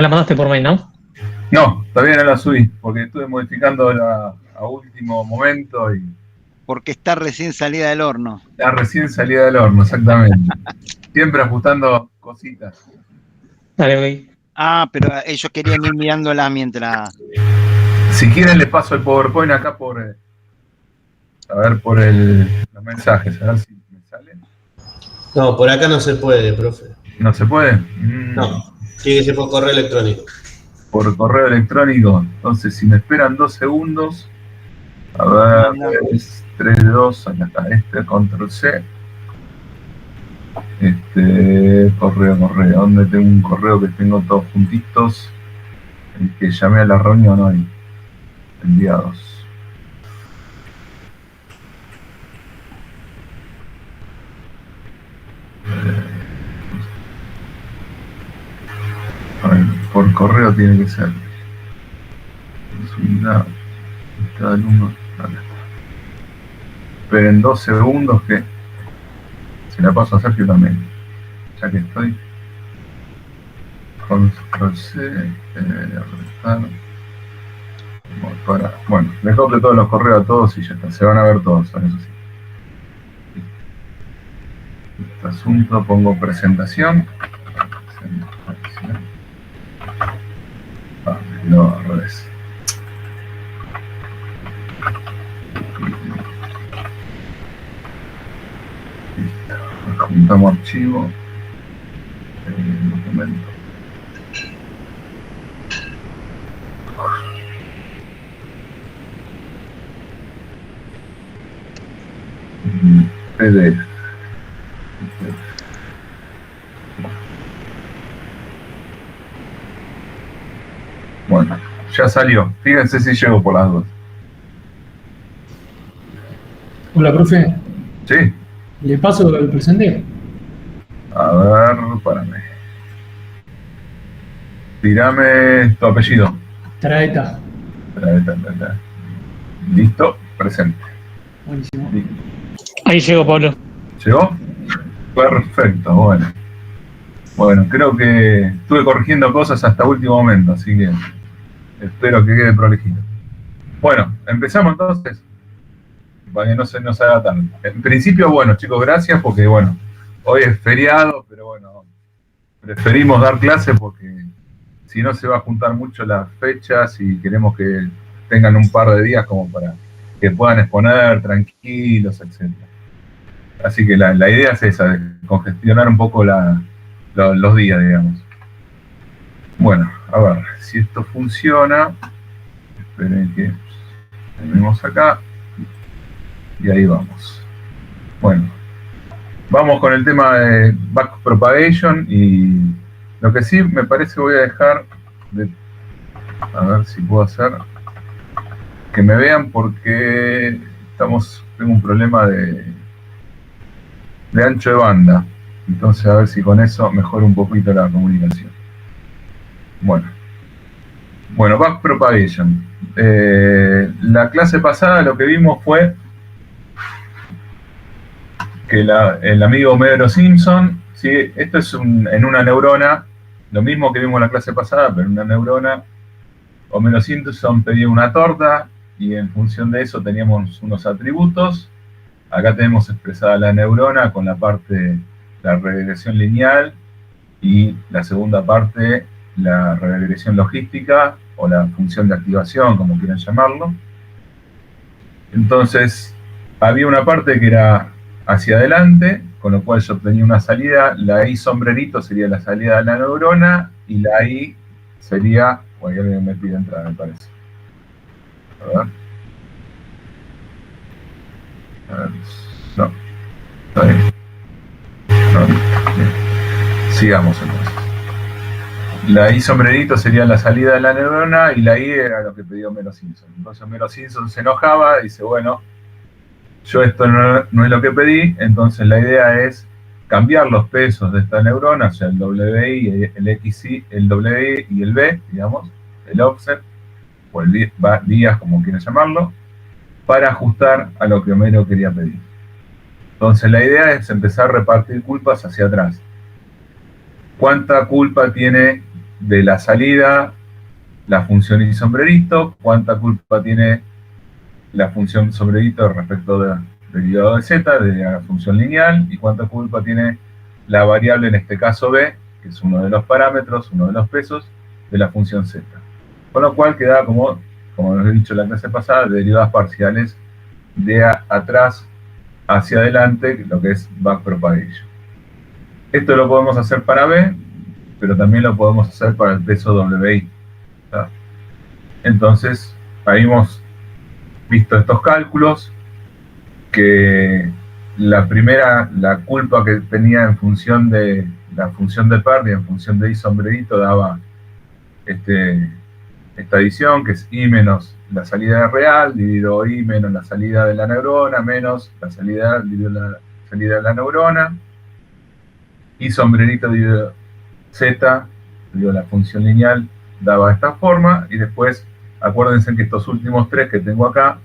La mandaste por mail, ¿no? No, todavía no la subí, porque estuve modificando a último momento y Porque está recién salida del horno. la recién salida del horno, exactamente. Siempre ajustando cositas. Dale, ok. Ah, pero ellos querían ir mirándola mientras. Si quieren les paso el PowerPoint acá por los mensajes, a ver si me sale. No, por acá no se puede, profe. ¿No se puede? No, tiene que ser por correo electrónico. Por correo electrónico. Entonces, si me esperan 2 segundos, a ver, es 3, 2, acá está, control C. Correo, ¿dónde tengo un correo que tengo todos juntitos? El que llamé a la reunión hoy. Enviados. A ver, por correo tiene que ser. Cada alumno. Acá está. Esperen 2 segundos que se la paso a Sergio también. Ya que estoy. Control C. Bueno, les copio todos los correos a todos y ya está. Se van a ver todos, eso sí. Este asunto, pongo presentación. No, al revés. Listo. Juntamos archivo. Documento. PDF. Bueno, ya salió. Fíjense si llego por las dos. Hola, profe. ¿Sí? ¿Le paso el presente? A ver, párame. Tirame tu apellido. Traeta. Listo, presente. Buenísimo. Listo. Ahí llegó, Pablo. ¿Llegó? Perfecto, bueno. Bueno, creo que estuve corrigiendo cosas hasta último momento, así que espero que quede prolijito. Bueno, empezamos entonces, para que no se nos haga tarde. En principio, bueno, chicos, gracias, porque bueno, hoy es feriado, pero bueno, preferimos dar clase porque si no se va a juntar mucho las fechas y queremos que tengan un par de días como para que puedan exponer tranquilos, etc. Así que la idea es esa, de congestionar un poco los días, digamos. Bueno, a ver, si esto funciona, esperen que tenemos acá, y ahí vamos. Bueno, vamos con el tema de backpropagation, y lo que sí me parece voy a dejar de, a ver si puedo hacer que me vean porque tengo un problema de ancho de banda. Entonces a ver si con eso mejora un poquito la comunicación. Bueno, backpropagation. La clase pasada lo que vimos fue que el amigo Homero Simpson, ¿sí? Esto es en una neurona, lo mismo que vimos en la clase pasada, pero en una neurona. Homero Simpson pedía una torta y en función de eso teníamos unos atributos. Acá tenemos expresada la neurona con la parte, la regresión lineal, y la segunda parte, la regresión logística o la función de activación, como quieran llamarlo. Entonces, había una parte que era hacia adelante, con lo cual yo obtenía una salida. La I sombrerito sería la salida de la neurona y la I sería, bueno, alguien me pide entrar, me parece. A ver, no, está bien. No, bien. Sigamos entonces. La I sombrerito sería la salida de la neurona y la I era lo que pidió Homero Simpson. Entonces Homero Simpson se enojaba y dice, bueno, yo esto no es lo que pedí, entonces la idea es cambiar los pesos de esta neurona, o sea, el WI, el XI, el WI y el B, digamos, el offset, o el días, como quieran llamarlo, para ajustar a lo que Homero quería pedir. Entonces la idea es empezar a repartir culpas hacia atrás. ¿Cuánta culpa tiene de la salida la función y sombrerito, cuánta culpa tiene la función sombrerito respecto del derivado de z, de la función lineal, y cuánta culpa tiene la variable, en este caso b, que es uno de los parámetros, uno de los pesos, de la función z. Con lo cual queda como les he dicho en la clase pasada, derivadas parciales de atrás hacia adelante, lo que es backpropagation. Esto lo podemos hacer para b, pero también lo podemos hacer para el peso wi. ¿Tá? Entonces, ahí hemos visto estos cálculos, que la culpa que tenía en función de la función de pérdida, en función de i sombrerito, daba esta adición, que es i menos la salida real, dividido i menos la salida de la neurona, menos la salida dividido la salida de la neurona, i sombrerito dividido z, dividido la función lineal, daba esta forma, y después, acuérdense que estos últimos tres que tengo acá,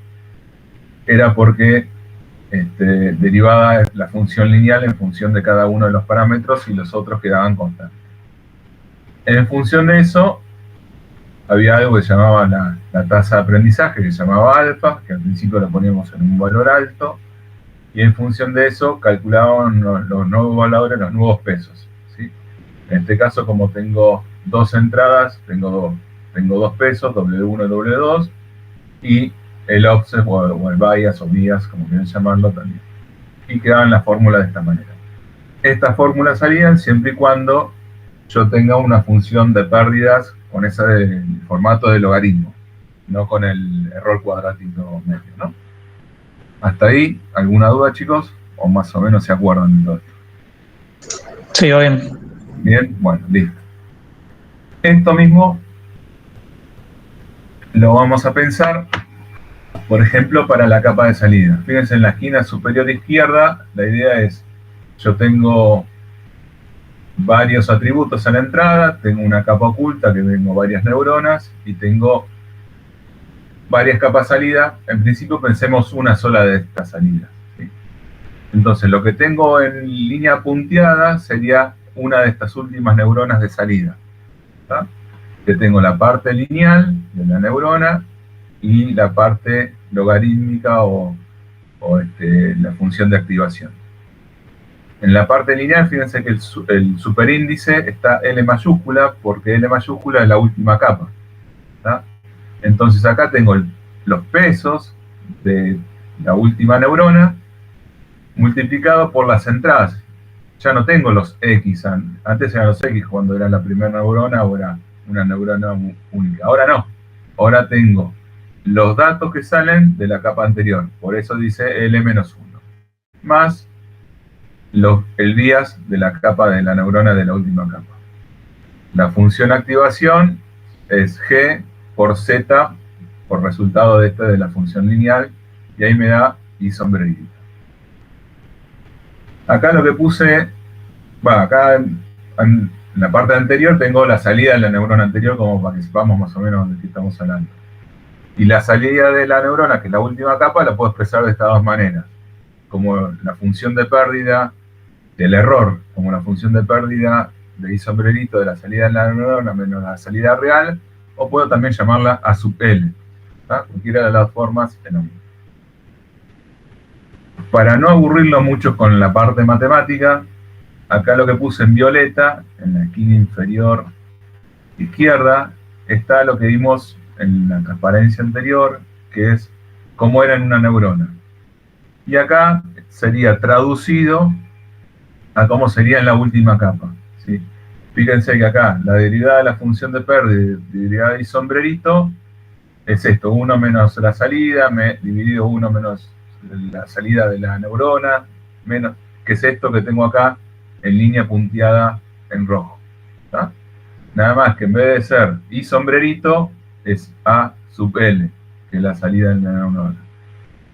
era porque derivada la función lineal en función de cada uno de los parámetros y los otros quedaban constantes. En función de eso, había algo que se llamaba la tasa de aprendizaje, que se llamaba alfa, que al principio lo poníamos en un valor alto, y en función de eso calculaban los nuevos valores, los nuevos pesos, ¿sí? En este caso, como tengo dos entradas, tengo dos pesos, W1 y W2, y el offset o el bias o bias, como quieren llamarlo también. Y quedaban las fórmulas de esta manera. Estas fórmulas salían siempre y cuando yo tenga una función de pérdidas con ese formato de logaritmo, no con el error cuadrático medio, ¿no? Hasta ahí, ¿alguna duda, chicos? ¿O más o menos se acuerdan de todo esto? Sí, va bien. Bien, bueno, listo. Esto mismo lo vamos a pensar, por ejemplo, para la capa de salida. Fíjense en la esquina superior izquierda, la idea es, yo tengo varios atributos a la entrada, tengo una capa oculta que tengo varias neuronas y tengo varias capas salida. En principio pensemos una sola de estas salidas, ¿sí? Entonces lo que tengo en línea punteada sería una de estas últimas neuronas de salida, ¿tá? Que tengo la parte lineal de la neurona y la parte logarítmica o la función de activación. En la parte lineal, fíjense que el superíndice está L mayúscula, porque L mayúscula es la última capa, ¿tá? Entonces acá tengo los pesos de la última neurona multiplicado por las entradas. Ya no tengo los X, antes eran los X cuando era la primera neurona o era una neurona única. Ahora no, ahora tengo los datos que salen de la capa anterior, por eso dice L-1, más el bias de la capa de la neurona de la última capa. La función activación es G por Z, por resultado de la función lineal, y ahí me da I sombrerito. Acá lo que puse, acá en la parte anterior tengo la salida de la neurona anterior, como para que sepamos más o menos de qué estamos hablando. Y la salida de la neurona, que es la última capa, la puedo expresar de estas dos maneras. Como la función de pérdida del error, como la función de pérdida de I sombrerito de la salida de la neurona menos la salida real, o puedo también llamarla A sub L. ¿Tá? Cualquiera de las formas es lo mismo. Para no aburrirlo mucho con la parte matemática, acá lo que puse en violeta, en la esquina inferior izquierda, está lo que vimos en la transparencia anterior, que es cómo era en una neurona. Y acá sería traducido a cómo sería en la última capa, ¿sí? Fíjense que acá la derivada de la función de pérdida, derivada de I sombrerito, es esto, 1 menos la salida, dividido 1 menos la salida de la neurona, menos, que es esto que tengo acá en línea punteada en rojo, ¿tá? Nada más que en vez de ser I sombrerito, es A sub L, que es la salida de la neurona.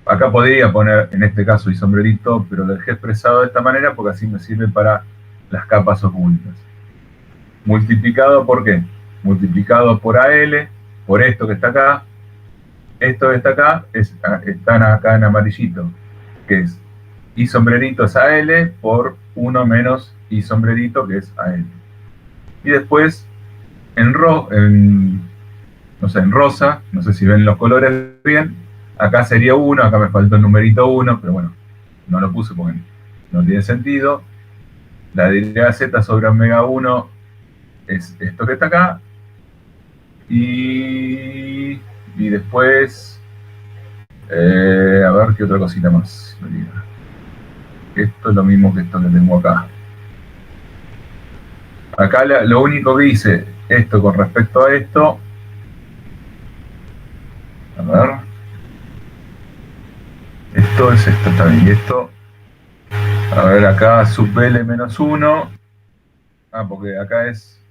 Acá podría poner, en este caso, I sombrerito, pero lo dejé expresado de esta manera porque así me sirve para las capas ocultas. Multiplicado por ¿qué? Multiplicado por AL, por esto que está acá. Esto que está acá, están acá en amarillito, que es I sombrerito es AL por 1 menos I sombrerito, que es AL. Y después no sé, en rosa, no sé si ven los colores bien, acá sería 1, acá me faltó el numerito 1, pero bueno, no lo puse porque no tiene sentido. La derivada z sobre omega 1 es esto que está acá, y después, a ver qué otra cosita más. Esto es lo mismo que esto que tengo acá. Acá lo único que hice, esto con respecto a esto, a ver, esto es esto también, y esto, a ver, acá sub L menos 1, porque acá es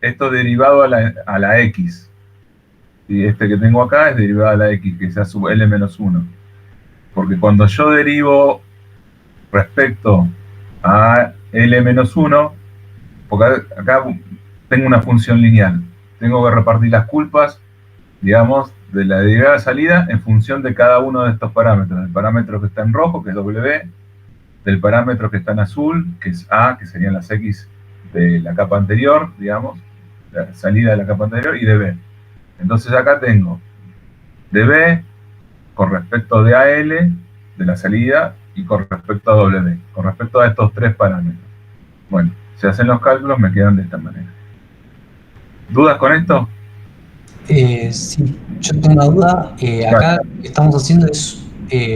esto derivado a la X, y este que tengo acá es derivado a la X, que sea sub L menos 1, porque cuando yo derivo respecto a L menos 1, porque acá tengo una función lineal, tengo que repartir las culpas, digamos, de la derivada de salida en función de cada uno de estos parámetros, del parámetro que está en rojo, que es W, del parámetro que está en azul, que es A, que serían las X de la capa anterior, digamos, la salida de la capa anterior, y de B. Entonces acá tengo de B con respecto de AL, de la salida, y con respecto a W, con respecto a estos tres parámetros. Bueno, se hacen los cálculos, me quedan de esta manera. ¿Dudas con esto? Sí, yo tengo una duda. Acá lo que estamos haciendo es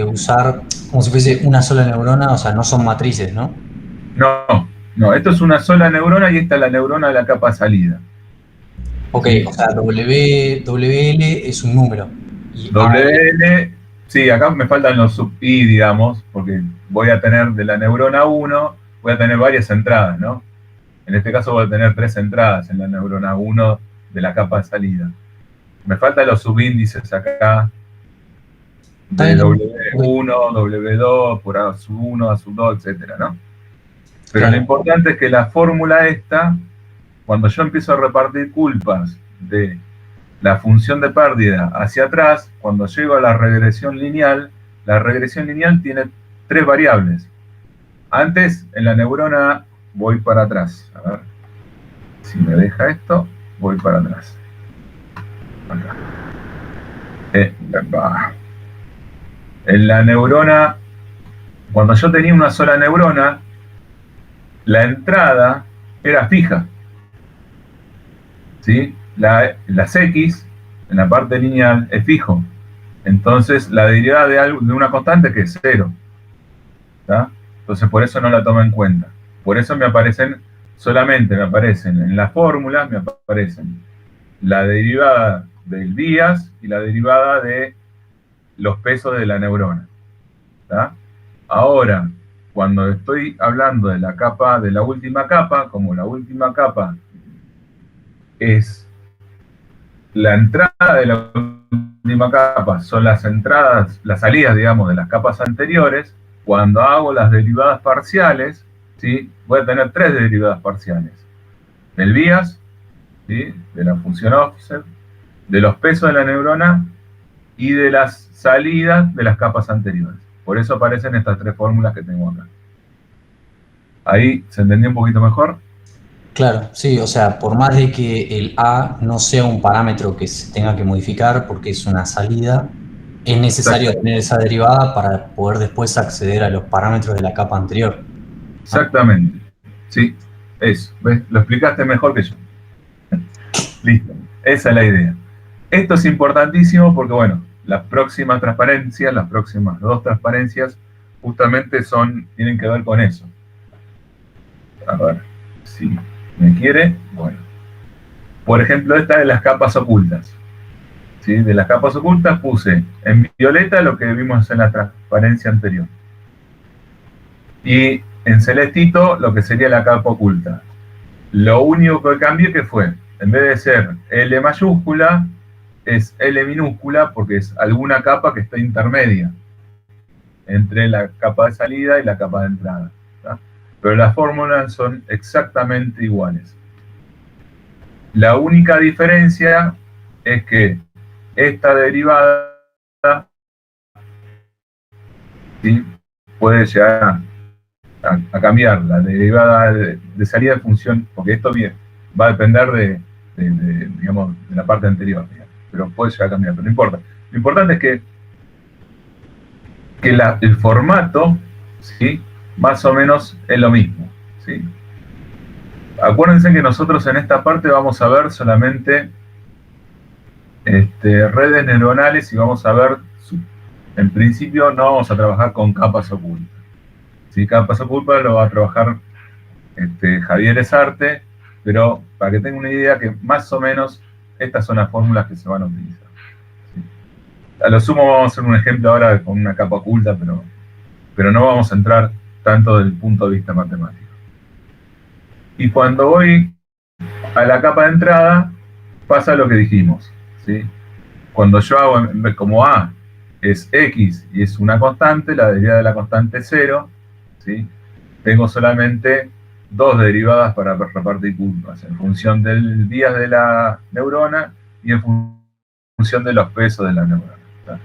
usar como si fuese una sola neurona, o sea, no son matrices, ¿no? No, esto es una sola neurona y esta es la neurona de la capa salida. Ok, o sea, WL es un número. Y WL, sí, acá me faltan los sub-I, digamos, porque voy a tener de la neurona 1, voy a tener varias entradas, ¿no? En este caso voy a tener 3 entradas en la neurona 1 de la capa de salida. Me faltan los subíndices acá, de W1, W2, por A sub 1, A sub 2, etcétera, ¿no? Pero claro. Lo importante es que la fórmula esta, cuando yo empiezo a repartir culpas de la función de pérdida hacia atrás, cuando llego a la regresión lineal tiene 3 variables. Antes, en la neurona, voy para atrás. A ver, si me deja esto, voy para atrás. Acá. En la neurona, cuando yo tenía una sola neurona, la entrada era fija. ¿Sí? Las X, en la parte lineal, es fijo. Entonces, la derivada de una constante que es 0. ¿Tá? Entonces, por eso no la tomo en cuenta. Por eso solamente me aparecen en la fórmula, me aparecen la derivada del días y la derivada de los pesos de la neurona. ¿Tá? Ahora, cuando estoy hablando de la capa, de la última capa, como la última capa es la entrada de la última capa, son las entradas, las salidas, digamos, de las capas anteriores, cuando hago las derivadas parciales, ¿sí? Voy a tener 3 derivadas parciales. Del bias, ¿sí? De la función offset, de los pesos de la neurona y de las salidas de las capas anteriores. Por eso aparecen estas 3 fórmulas que tengo acá. ¿Ahí se entendió un poquito mejor? Claro, sí, o sea, por más de que el A no sea un parámetro que se tenga que modificar porque es una salida, es necesario tener esa derivada para poder después acceder a los parámetros de la capa anterior. Exactamente. Sí, eso. ¿Ves? Lo explicaste mejor que yo. Listo. Esa es la idea. Esto es importantísimo porque, bueno, las próximas transparencias, las próximas 2 transparencias, justamente tienen que ver con eso. A ver, si me quiere, bueno. Por ejemplo, esta de las capas ocultas. ¿Sí? De las capas ocultas puse en violeta lo que vimos en la transparencia anterior. Y en celestito lo que sería la capa oculta. Lo único que cambié que fue, en vez de ser L mayúscula, es L minúscula porque es alguna capa que está intermedia entre la capa de salida y la capa de entrada. ¿Tá? Pero las fórmulas son exactamente iguales. La única diferencia es que esta derivada, ¿sí? Puede llegar a cambiar la derivada de salida en función, porque esto va a depender digamos, de la parte anterior, digamos. Pero puede llegar a cambiar, pero no importa. Lo importante es que el formato, ¿sí?, más o menos es lo mismo, ¿sí? Acuérdense que nosotros en esta parte vamos a ver solamente redes neuronales y vamos a ver, en principio no vamos a trabajar con capas ocultas. ¿Sí? Capas ocultas lo va a trabajar Javier Esarte, pero para que tengan una idea que más o menos estas son las fórmulas que se van a utilizar. ¿Sí? A lo sumo vamos a hacer un ejemplo ahora con una capa oculta, pero no vamos a entrar tanto desde el punto de vista matemático. Y cuando voy a la capa de entrada, pasa lo que dijimos, ¿sí? Cuando yo hago, como A es X y es una constante, la derivada de la constante es 0, ¿sí? Tengo solamente dos derivadas para repartir culpas, en función del días de la neurona y en función de los pesos de la neurona, ¿tá?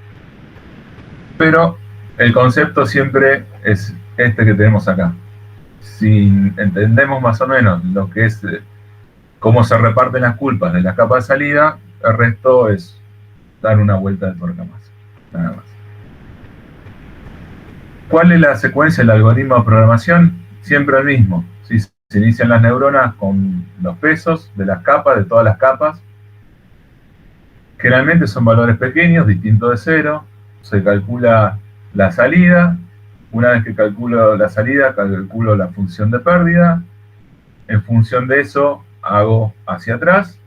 Pero el concepto siempre es este que tenemos acá. Si entendemos más o menos lo que es cómo se reparten las culpas de la capa de salida, el resto es dar una vuelta de tuerca más, nada más. ¿Cuál es la secuencia del algoritmo de programación? Siempre el mismo, ¿sí? Se inician las neuronas con los pesos de las capas, de todas las capas. Generalmente son valores pequeños, distintos de 0. Se calcula la salida. Una vez que calculo la salida, calculo la función de pérdida. En función de eso, hago hacia atrás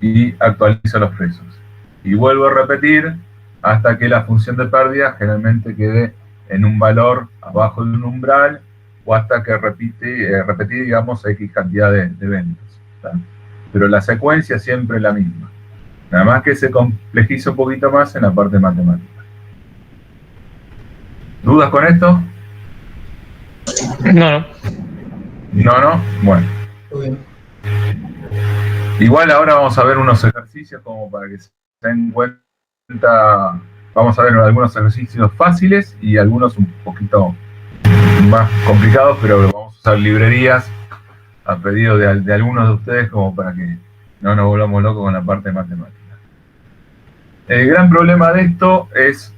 y actualizo los pesos. Y vuelvo a repetir hasta que la función de pérdida generalmente quede en un valor abajo de un umbral o hasta que repetí, digamos, X cantidad de eventos, ¿tá? Pero la secuencia siempre es la misma. Nada más que se complejiza un poquito más en la parte matemática. ¿Dudas con esto? No. No. Bueno. Muy bien. Igual ahora vamos a ver unos ejercicios como para que se den cuenta. Vamos a ver algunos ejercicios fáciles y algunos un poquito más complicados, pero vamos a usar librerías a pedido de algunos de ustedes como para que no nos volvamos locos con la parte de matemática. El gran problema de esto es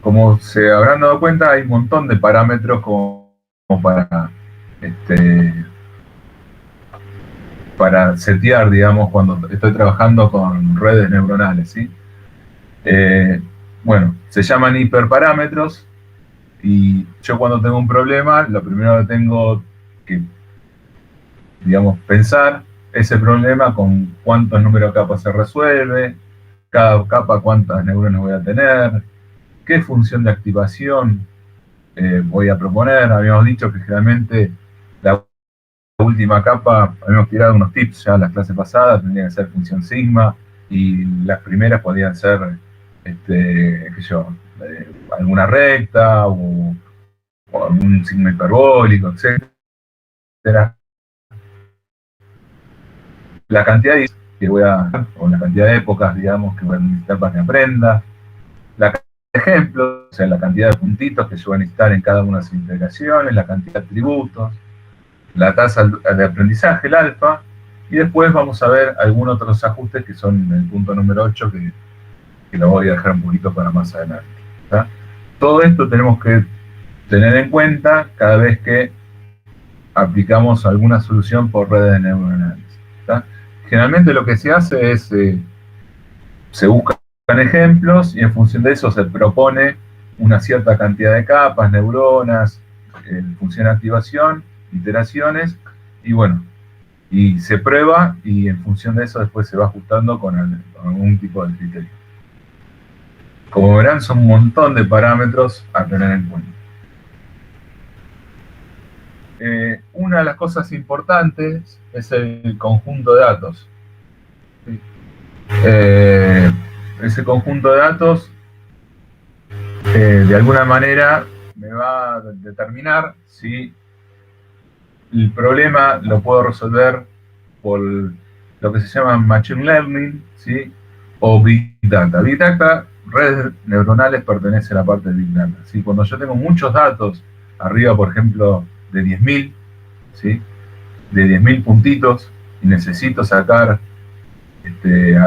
como se habrán dado cuenta, hay un montón de parámetros como para setear, digamos, cuando estoy trabajando con redes neuronales, ¿sí? Bueno, se llaman hiperparámetros y yo cuando tengo un problema, lo primero que tengo que, digamos, pensar ese problema con cuántos números de capas se resuelve, cada capa cuántas neuronas voy a tener, qué función de activación voy a proponer. Habíamos dicho que generalmente la última capa, habíamos tirado unos tips ya en las clases pasadas, tendría que ser función sigma, y las primeras podían ser, alguna recta, o algún signo hiperbólico, etcétera. La cantidad de que o la cantidad de épocas, digamos, que voy a necesitar para que aprenda, la cantidad de ejemplos, o sea, la cantidad de puntitos que yo voy a necesitar en cada una de las integraciones, la cantidad de atributos, la tasa de aprendizaje, el alfa, y después vamos a ver algunos otros ajustes que son el punto número 8, que lo voy a dejar un poquito para más adelante, ¿tá? Todo esto tenemos que tener en cuenta cada vez que aplicamos alguna solución por redes neuronales, ¿tá? Generalmente lo que se hace es, se buscan ejemplos y en función de eso se propone una cierta cantidad de capas, neuronas, función de activación, iteraciones, y bueno, y se prueba y en función de eso después se va ajustando con algún tipo de criterio. Como verán, son un montón de parámetros a tener en cuenta. Una de las cosas importantes es el conjunto de datos. ¿Sí? Ese conjunto de datos, de alguna manera, me va a determinar si el problema lo puedo resolver por lo que se llama Machine Learning, ¿sí? O Big Data. Big Data, redes neuronales, pertenece a la parte de Big Data, ¿sí? Cuando yo tengo muchos datos, arriba, por ejemplo, de 10.000, ¿sí? de 10.000 puntitos y necesito sacar,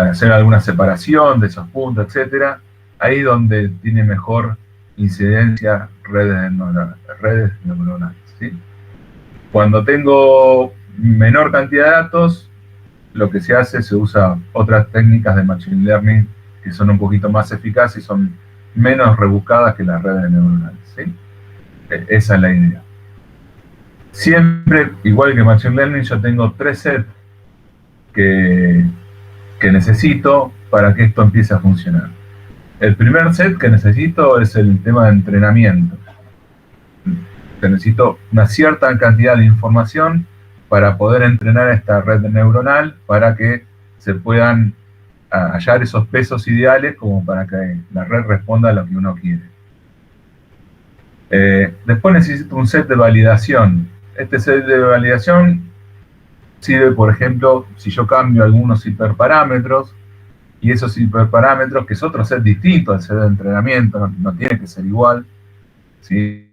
hacer alguna separación de esos puntos, etcétera, ahí donde tiene mejor incidencia redes neuronales, ¿sí? Cuando tengo menor cantidad de datos, lo que se hace, se usa otras técnicas de Machine Learning que son un poquito más eficaces y son menos rebuscadas que las redes neuronales, ¿sí? Esa es la idea. Siempre, igual que Machine Learning, yo tengo 3 sets que necesito para que esto empiece a funcionar. El primer set que necesito es el tema de entrenamiento. Necesito una cierta cantidad de información para poder entrenar esta red neuronal para que se puedan hallar esos pesos ideales como para que la red responda a lo que uno quiere. Después necesito un set de validación. Este set de validación sirve, por ejemplo, si yo cambio algunos hiperparámetros, y esos hiperparámetros, que es otro set distinto al set de entrenamiento, no tiene que ser igual, ¿sí?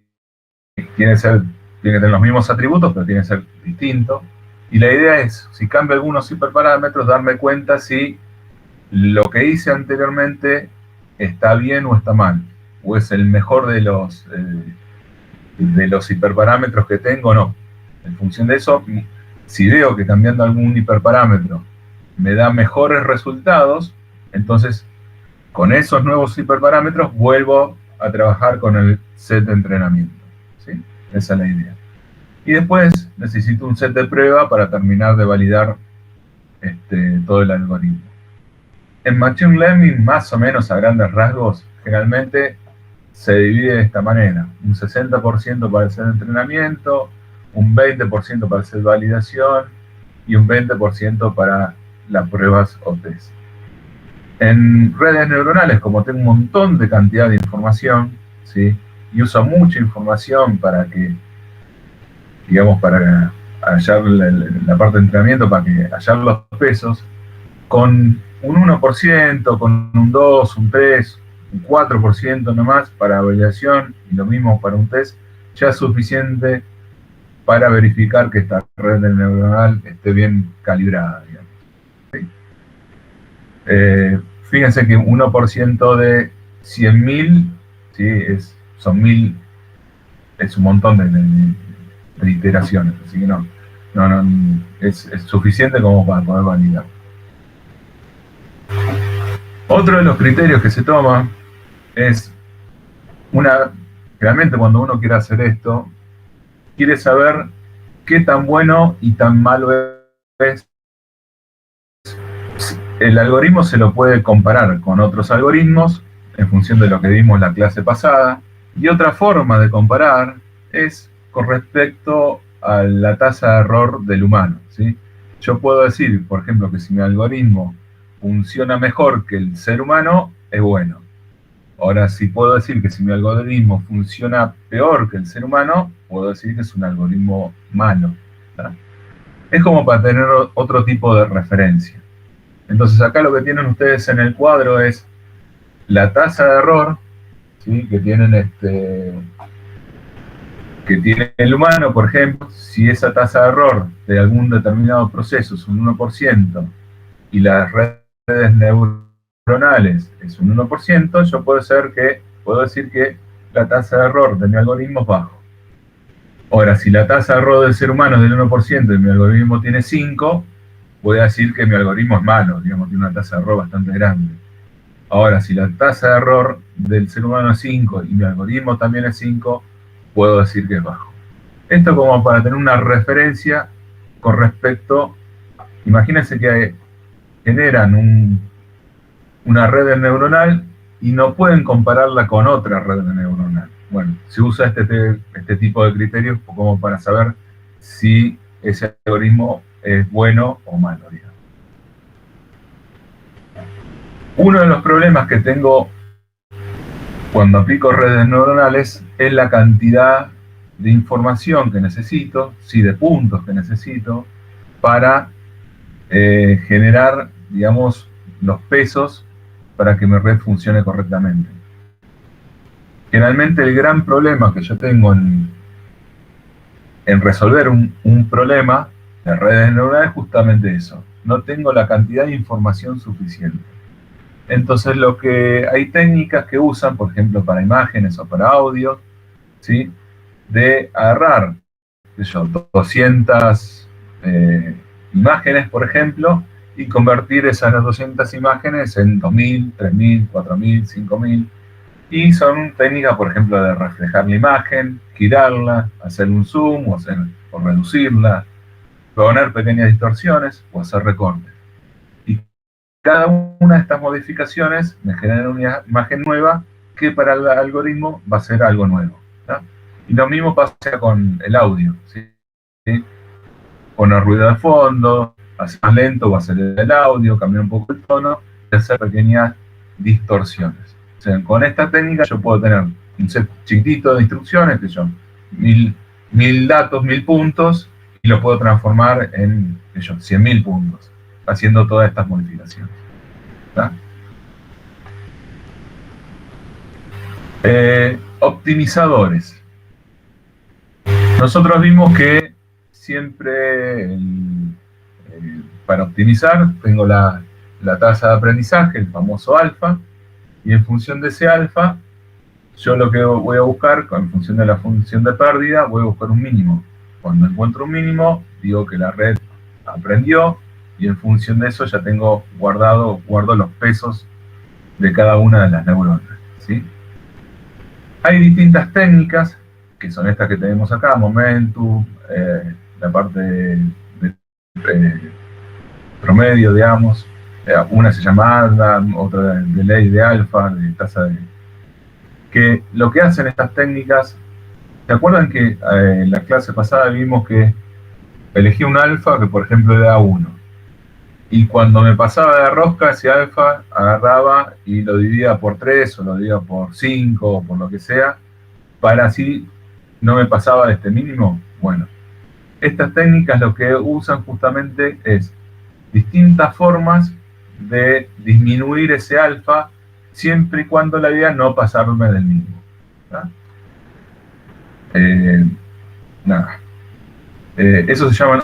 Tiene que tener los mismos atributos, pero tiene que ser distinto. Y la idea es, si cambio algunos hiperparámetros, darme cuenta si lo que hice anteriormente está bien o está mal, o es el mejor de los hiperparámetros que tengo o no. En función de eso, si veo que cambiando algún hiperparámetro me da mejores resultados, entonces con esos nuevos hiperparámetros vuelvo a trabajar con el set de entrenamiento, ¿sí? Esa es la idea. Y después necesito un set de prueba para terminar de validar todo el algoritmo. En Machine Learning, más o menos a grandes rasgos, generalmente se divide de esta manera. Un 60% para el set de entrenamiento, un 20% para el set de validación y un 20% para las pruebas o test. En redes neuronales, como tengo un montón de cantidad de información, ¿sí? Y uso mucha información para que, digamos, para hallar la parte de entrenamiento, para que hallar los pesos, con un 1%, con un 2, un 3, un 4% nomás para validación, y lo mismo para un test, ya es suficiente para verificar que esta red neuronal esté bien calibrada, digamos, ¿sí? Fíjense que 1% de 100.000, ¿sí? Son 1.000, es un montón de iteraciones, así que no es suficiente como para poder validar. Otro de los criterios que se toma es realmente cuando uno quiere hacer esto, quiere saber qué tan bueno y tan malo es. El algoritmo se lo puede comparar con otros algoritmos en función de lo que vimos en la clase pasada, y otra forma de comparar es con respecto a la tasa de error del humano, ¿sí? Yo puedo decir, por ejemplo, que si mi algoritmo funciona mejor que el ser humano, es bueno. Ahora, si puedo decir que si mi algoritmo funciona peor que el ser humano, puedo decir que es un algoritmo malo, ¿tá? Es como para tener otro tipo de referencia. Entonces acá lo que tienen ustedes en el cuadro es la tasa de error, ¿sí? que tiene el humano, por ejemplo. Si esa tasa de error de algún determinado proceso es un 1% y las redes neuronales es un 1%, yo puedo decir que la tasa de error de mi algoritmo es bajo. Ahora, si la tasa de error del ser humano es del 1% y mi algoritmo tiene 5%, voy a decir que mi algoritmo es malo, digamos, tiene una tasa de error bastante grande. Ahora, si la tasa de error del ser humano es 5 y mi algoritmo también es 5, puedo decir que es bajo. Esto como para tener una referencia con respecto, imagínense que generan una red neuronal y no pueden compararla con otra red neuronal. Bueno, se usa este tipo de criterios como para saber si ese algoritmo es bueno o malo, digamos. Uno de los problemas que tengo cuando aplico redes neuronales es la cantidad de información que necesito, sí, de puntos que necesito, para generar, digamos, los pesos para que mi red funcione correctamente. Generalmente el gran problema que yo tengo en resolver un problema de redes neuronales, justamente eso. No tengo la cantidad de información suficiente. Entonces, hay técnicas que usan, por ejemplo, para imágenes o para audio, ¿sí? De agarrar, qué sé yo, 200 imágenes, por ejemplo, y convertir esas 200 imágenes en 2000, 3000, 4000, 5000. Y son técnicas, por ejemplo, de reflejar la imagen, girarla, hacer un zoom o reducirla, poner pequeñas distorsiones o hacer recortes. Y cada una de estas modificaciones me genera una imagen nueva que para el algoritmo va a ser algo nuevo, ¿tá? Y lo mismo pasa con el audio, ¿sí? Poner ruido de fondo, hacer más lento o acelerar el audio, cambiar un poco el tono y hacer pequeñas distorsiones. O sea, con esta técnica yo puedo tener un set chiquitito de instrucciones, que son 1000 datos, 1000 puntos, y lo puedo transformar en 100.000 puntos, haciendo todas estas modificaciones. ¿Tá? Optimizadores. Nosotros vimos que siempre para optimizar tengo la tasa de aprendizaje, el famoso alfa, y en función de ese alfa, yo lo que voy a buscar, en función de la función de pérdida, voy a buscar un mínimo. Cuando encuentro un mínimo, digo que la red aprendió, y en función de eso ya guardo los pesos de cada una de las neuronas, ¿sí? Hay distintas técnicas, que son estas que tenemos acá, Momentum, la parte de promedio, digamos, una se llama Adam, otra de ley de alfa, de tasa de... Que lo que hacen estas técnicas, ¿se acuerdan que en la clase pasada vimos que elegí un alfa que por ejemplo era 1? Y cuando me pasaba de rosca, ese alfa agarraba y lo dividía por 3 o lo dividía por 5 o por lo que sea, para así no me pasaba de este mínimo. Bueno, estas técnicas lo que usan justamente es distintas formas de disminuir ese alfa, siempre y cuando la idea no pasarme del mismo. Eso se llaman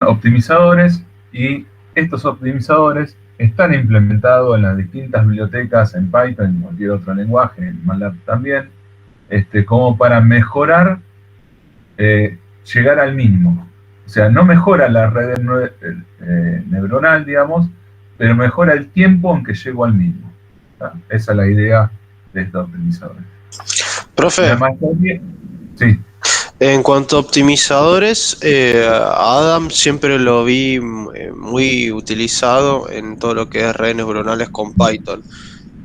optimizadores, y estos optimizadores están implementados en las distintas bibliotecas, en Python, en cualquier otro lenguaje, en MATLAB también, como para mejorar, llegar al mínimo. O sea, no mejora la red neuronal, digamos, pero mejora el tiempo en que llego al mínimo. Esa es la idea de estos optimizadores. Profe, sí. En cuanto a optimizadores, Adam siempre lo vi muy utilizado en todo lo que es redes neuronales con Python,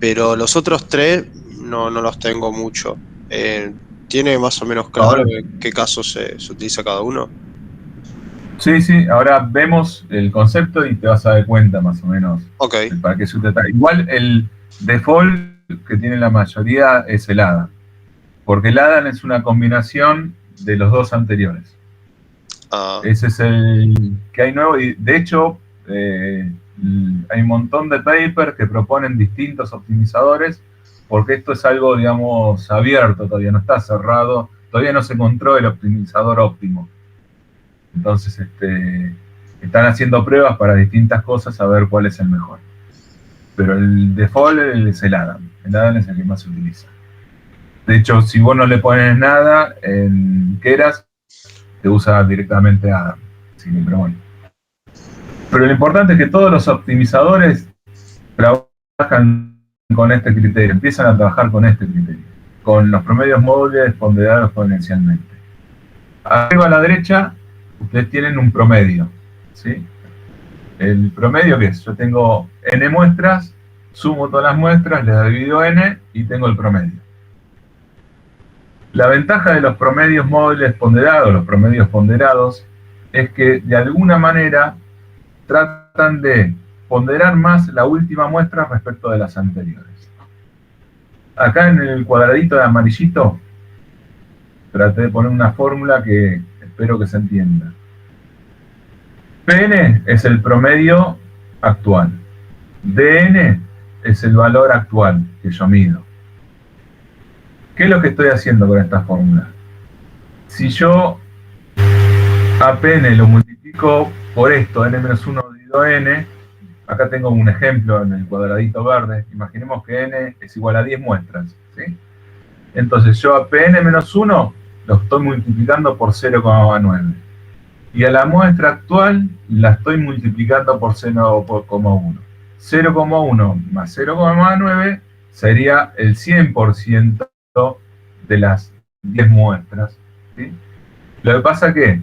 pero los otros tres no los tengo mucho. ¿Tiene más o menos claro qué casos se utiliza cada uno? Sí, sí, ahora vemos el concepto y te vas a dar cuenta más o menos para qué se trata. Igual el default que tiene la mayoría es el ADA, porque el ADA es una combinación de los dos anteriores. Ese es el que hay nuevo, y de hecho hay un montón de papers que proponen distintos optimizadores, porque esto es algo, digamos, abierto, todavía no está cerrado, todavía no se encontró el optimizador óptimo. Entonces están haciendo pruebas para distintas cosas a ver cuál es el mejor. Pero el default es el Adam. El Adam es el que más se utiliza. De hecho, si vos no le pones nada en Keras, te usa directamente Adam. Así que, pero bueno. Pero lo importante es que todos los optimizadores trabajan con este criterio, empiezan a trabajar con este criterio, con los promedios móviles ponderados exponencialmente. Arriba a la derecha, ustedes tienen un promedio, ¿sí? El promedio, ¿qué es? Yo tengo n muestras, sumo todas las muestras, les divido n y tengo el promedio. La ventaja de los promedios móviles ponderados, los promedios ponderados, es que de alguna manera tratan de ponderar más la última muestra respecto de las anteriores. Acá en el cuadradito de amarillito traté de poner una fórmula que espero que se entienda. Pn es el promedio actual. Dn es el valor actual que yo mido. ¿Qué es lo que estoy haciendo con esta fórmula? Si yo a Pn lo multiplico por esto, n-1 dividido n. Acá tengo un ejemplo en el cuadradito verde. Imaginemos que n es igual a 10 muestras, ¿sí? Entonces yo a Pn-1 lo estoy multiplicando por 0,9. Y a la muestra actual la estoy multiplicando por 0,1. 0,1 más 0,9 sería el 100% de las 10 muestras, ¿sí? Lo que pasa es que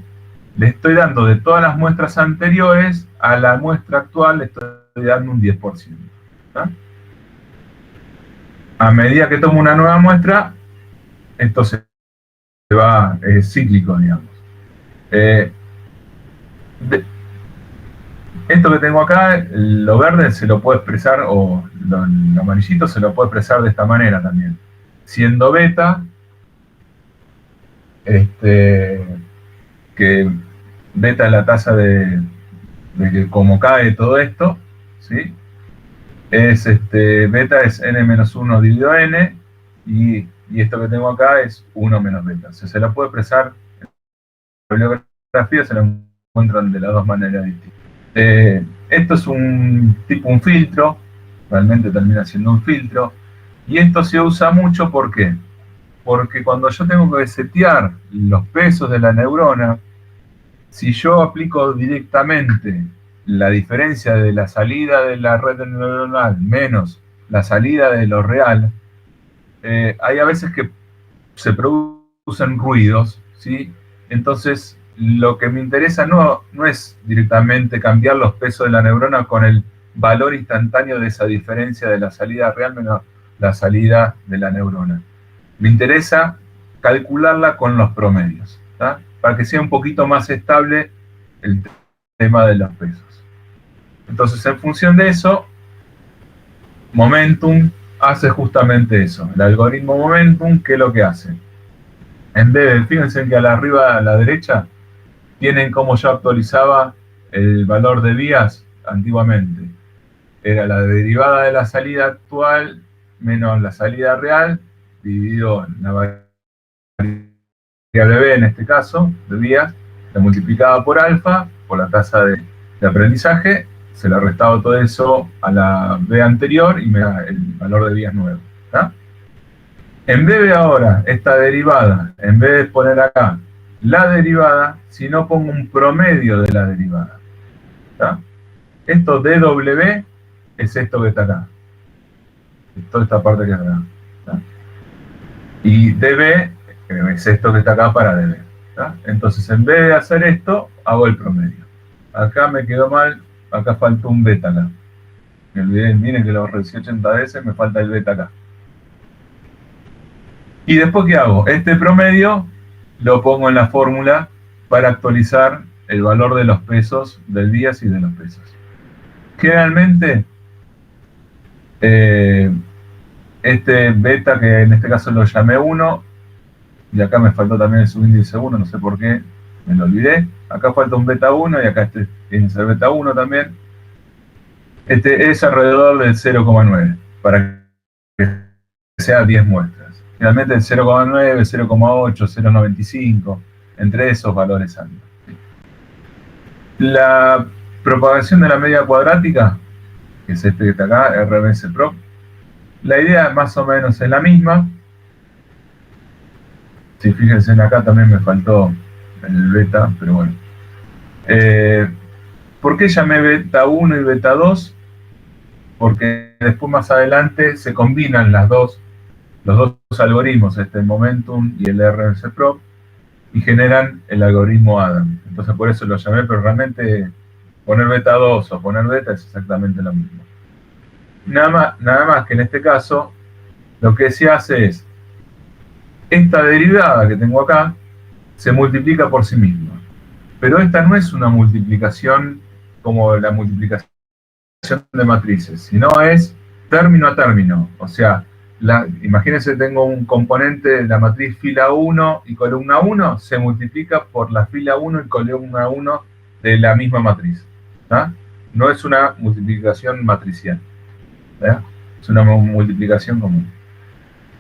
le estoy dando de todas las muestras anteriores a la muestra actual, le estoy dando un 10%. ¿Tá? A medida que tomo una nueva muestra, esto se va cíclico, digamos. Esto que tengo acá, lo verde se lo puede expresar, o lo amarillito se lo puede expresar de esta manera también. Siendo beta, que beta es la tasa de que como cae todo esto, ¿sí? Es beta es n-1 dividido n, y esto que tengo acá es 1 menos beta. O sea, se lo puede expresar en la bibliografía, se lo encuentran de las dos maneras distintas. Esto es un filtro, realmente termina siendo un filtro, y esto se usa mucho, ¿por qué? Porque cuando yo tengo que setear los pesos de la neurona, si yo aplico directamente la diferencia de la salida de la red neuronal menos la salida de lo real, hay a veces que se producen ruidos, ¿sí? Entonces, lo que me interesa no es directamente cambiar los pesos de la neurona con el valor instantáneo de esa diferencia de la salida real menos la salida de la neurona. Me interesa calcularla con los promedios, ¿tá? Para que sea un poquito más estable el tema de los pesos. Entonces, en función de eso, Momentum hace justamente eso. El algoritmo Momentum, ¿qué es lo que hace? En vez de, fíjense que arriba a la derecha tienen cómo yo actualizaba el valor de vías antiguamente. Era la derivada de la salida actual menos la salida real, dividido en la variable b, en este caso, de vías, la multiplicaba por alfa, por la tasa de aprendizaje, se le restaba todo eso a la b anterior y me da el valor de vías nuevo, ¿tá? En vez de ahora, esta derivada, en vez de poner acá la derivada, si no pongo un promedio de la derivada, ¿tá? Esto dw es esto que está acá, toda esta parte que está acá, ¿tá? Y db es esto que está acá para db, ¿tá? Entonces, en vez de hacer esto, hago el promedio. Acá me quedó mal, acá faltó un beta acá. Me olvidé, miren que lo reducí 80 veces, me falta el beta acá. Y después, ¿qué hago? Este promedio lo pongo en la fórmula para actualizar el valor de los pesos del días y de los pesos. Generalmente, este beta, que en este caso lo llamé 1, y acá me faltó también el subíndice 1, no sé por qué, me lo olvidé. Acá falta un beta 1 y acá tiene que ser beta 1 también. Es alrededor del 0,9 para que sea 10 muestras. Generalmente el 0,9, 0,8, 0,95, entre esos valores andan. La propagación de la media cuadrática, que es este que está acá, RMS-Prop, la idea más o menos es la misma. Si fíjense acá también me faltó el beta, pero bueno. ¿Por qué llamé beta 1 y beta 2? Porque después más adelante se combinan los dos algoritmos, el Momentum y el RMS-Prop, y generan el algoritmo Adam. Entonces por eso lo llamé, pero realmente poner beta 2 o poner beta es exactamente lo mismo. Nada más que en este caso, lo que se hace es, esta derivada que tengo acá, se multiplica por sí misma. Pero esta no es una multiplicación como la multiplicación de matrices, sino es término a término. O sea, imagínense, tengo un componente de la matriz fila 1 y columna 1, se multiplica por la fila 1 y columna 1 de la misma matriz, ¿tá? No es una multiplicación matricial, ¿tá? Es una multiplicación común.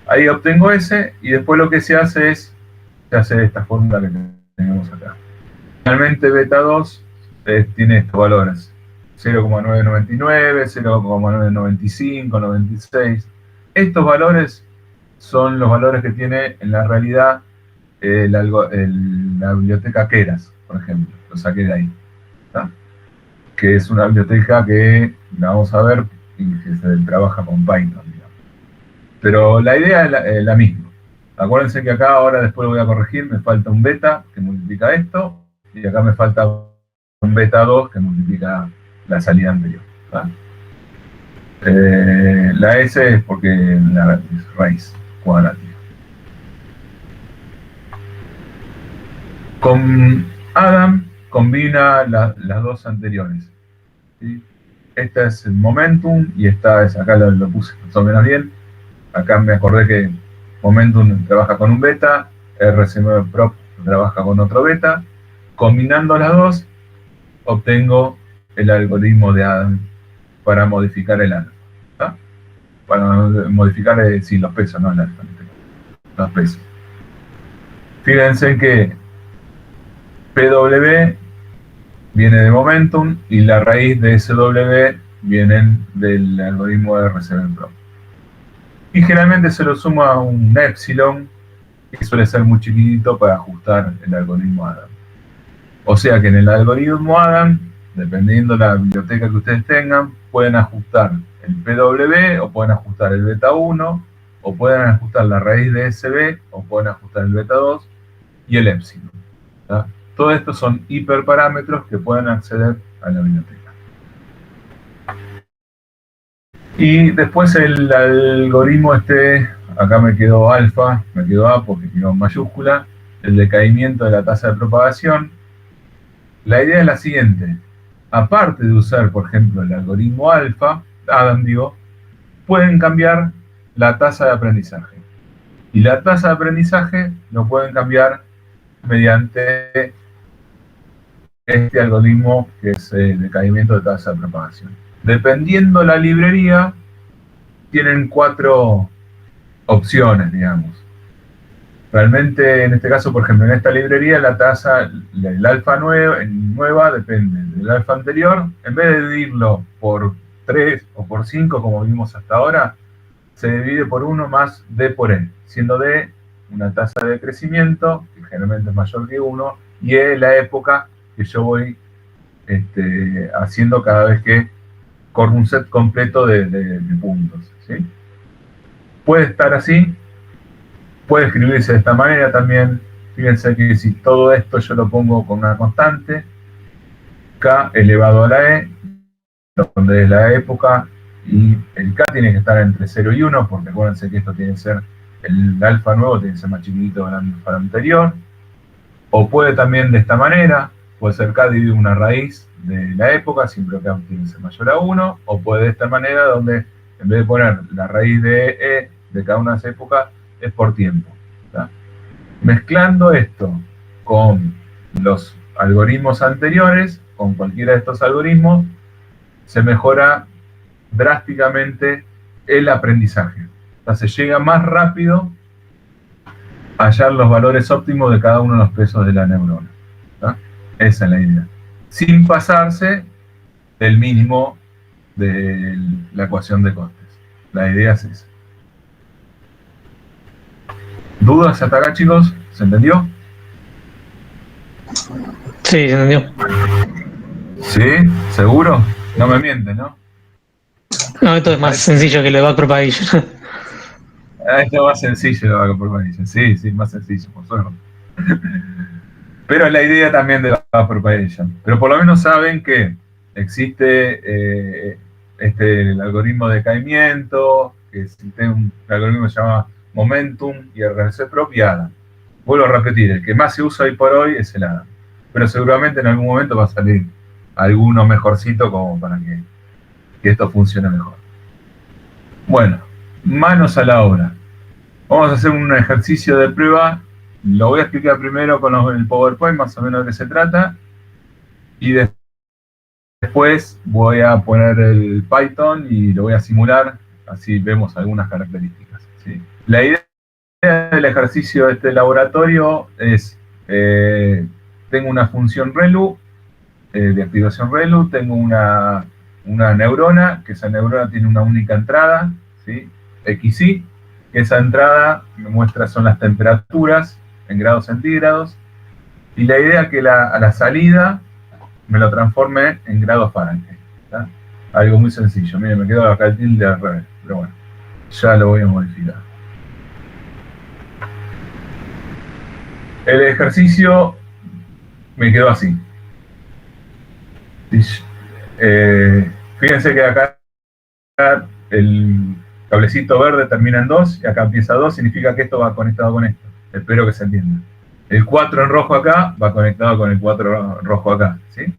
Ahí obtengo ese, y después lo que se hace es, se hace esta fórmula que tenemos acá. Finalmente beta 2 tiene estos valores: 0,999, 0,995, 96. Estos valores son los valores que tiene en la realidad la biblioteca Keras, por ejemplo. Lo saqué de ahí, ¿tá? Que es una biblioteca que la vamos a ver y que se trabaja con Python, digamos. Pero la idea es la misma. Acuérdense que acá ahora, después lo voy a corregir, me falta un beta que multiplica esto, y acá me falta un beta 2 que multiplica la salida anterior, ¿tá? La S es porque la es raíz cuadrática. Con Adam combina las dos anteriores, ¿sí? Esta es el momentum y esta es, acá lo puse más o menos bien. Acá me acordé que momentum trabaja con un beta, RC9 prop trabaja con otro beta. Combinando las dos, obtengo el algoritmo de Adam para modificar el alfa, ¿tá? Para modificar los pesos, no el alfa, los pesos. Fíjense que PW viene de momentum y la raíz de SW vienen del algoritmo de RC9 prop. Y generalmente se lo suma un epsilon, que suele ser muy chiquitito para ajustar el algoritmo Adam. O sea que en el algoritmo Adam, dependiendo de la biblioteca que ustedes tengan, pueden ajustar el PW, o pueden ajustar el beta 1, o pueden ajustar la raíz de SB, o pueden ajustar el beta 2 y el epsilon, ¿tá? Todo esto son hiperparámetros que pueden acceder a la biblioteca. Y después el algoritmo acá me quedó alfa, me quedó A porque quedó en mayúscula, el decaimiento de la tasa de propagación. La idea es la siguiente: aparte de usar, por ejemplo, el algoritmo Adam, pueden cambiar la tasa de aprendizaje. Y la tasa de aprendizaje lo pueden cambiar mediante este algoritmo que es decaimiento de tasa de propagación. Dependiendo la librería, tienen 4 opciones, digamos. Realmente, en este caso, por ejemplo, en esta librería, la tasa, el alfa nueva depende del alfa anterior. En vez de dividirlo por 3 o por 5, como vimos hasta ahora, se divide por 1 más D por E, siendo D una tasa de crecimiento, que generalmente es mayor que 1, y E la época que yo voy haciendo cada vez que corro un set completo de puntos, ¿sí? Puede estar así. Puede escribirse de esta manera también. Fíjense que si todo esto yo lo pongo con una constante, K elevado a la E, donde es la época, y el K tiene que estar entre 0 y 1, porque acuérdense que esto tiene que ser, el alfa nuevo tiene que ser más chiquitito que el alfa anterior. O puede también de esta manera, puede ser K dividido una raíz de la época, siempre K tiene que ser mayor a 1, o puede de esta manera, donde en vez de poner la raíz de E de cada una de las épocas, es por tiempo, ¿tá? Mezclando esto con los algoritmos anteriores, con cualquiera de estos algoritmos, se mejora drásticamente el aprendizaje. O sea, se llega más rápido a hallar los valores óptimos de cada uno de los pesos de la neurona, ¿tá? Esa es la idea. Sin pasarse del mínimo de la ecuación de costes. La idea es esa. ¿Dudas hasta acá, chicos? ¿Se entendió? Sí, se entendió. ¿Sí? ¿Seguro? No me mienten, ¿no? No, esto es más sencillo que el de backpropagation. Esto es más sencillo de backpropagation. Sí, más sencillo, por suerte. Pero es la idea también de backpropagation. Pero por lo menos saben que existe el algoritmo de decaimiento, que existe un algoritmo que se llama momentum y RC prop y Adam. Vuelvo a repetir, el que más se usa hoy por hoy es el Adam. Pero seguramente en algún momento va a salir alguno mejorcito como para que esto funcione mejor. Bueno, manos a la obra. Vamos a hacer un ejercicio de prueba. Lo voy a explicar primero con el PowerPoint, más o menos de qué se trata. Y después voy a poner el Python y lo voy a simular. Así vemos algunas características, ¿sí? La idea del ejercicio de este laboratorio es, tengo una función ReLU de activación ReLU, tengo una neurona, que esa neurona tiene una única entrada, ¿sí? XY, que esa entrada me muestra son las temperaturas en grados centígrados, y la idea es que a la salida me lo transforme en grados Fahrenheit, ¿tá? Algo muy sencillo. Miren, me quedo acá el tilde al revés, pero bueno, ya lo voy a modificar. El ejercicio me quedó así. Fíjense que acá el cablecito verde termina en 2 y acá empieza 2, significa que esto va conectado con esto. Espero que se entienda. El 4 en rojo acá va conectado con el 4 rojo acá, ¿sí?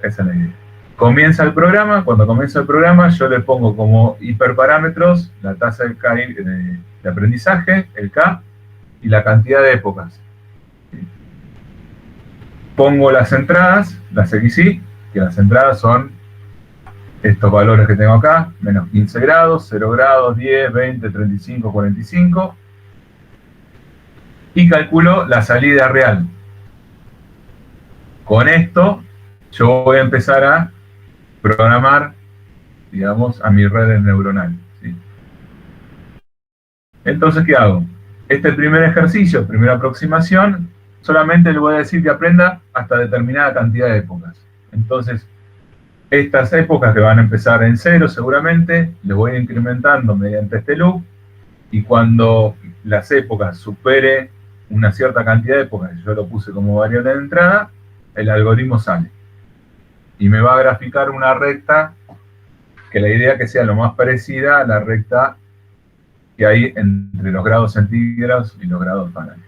Esa es la idea. Comienza el programa. Cuando comienza el programa yo le pongo como hiperparámetros la tasa de aprendizaje, el K, y la cantidad de épocas. ¿Sí? Pongo las entradas, las XY, que las entradas son estos valores que tengo acá, menos 15 grados, 0 grados, 10, 20, 35, 45, y calculo la salida real. Con esto yo voy a empezar a programar, digamos, a mi red neuronal, ¿sí? Entonces, ¿qué hago? Este primer ejercicio, primera aproximación, solamente le voy a decir que aprenda hasta determinada cantidad de épocas. Entonces, estas épocas que van a empezar en 0 seguramente, les voy incrementando mediante este loop, y cuando las épocas supere una cierta cantidad de épocas, yo lo puse como variable de entrada, el algoritmo sale. Y me va a graficar una recta, que la idea es que sea lo más parecida a la recta que hay entre los grados centígrados y los grados Fahrenheit.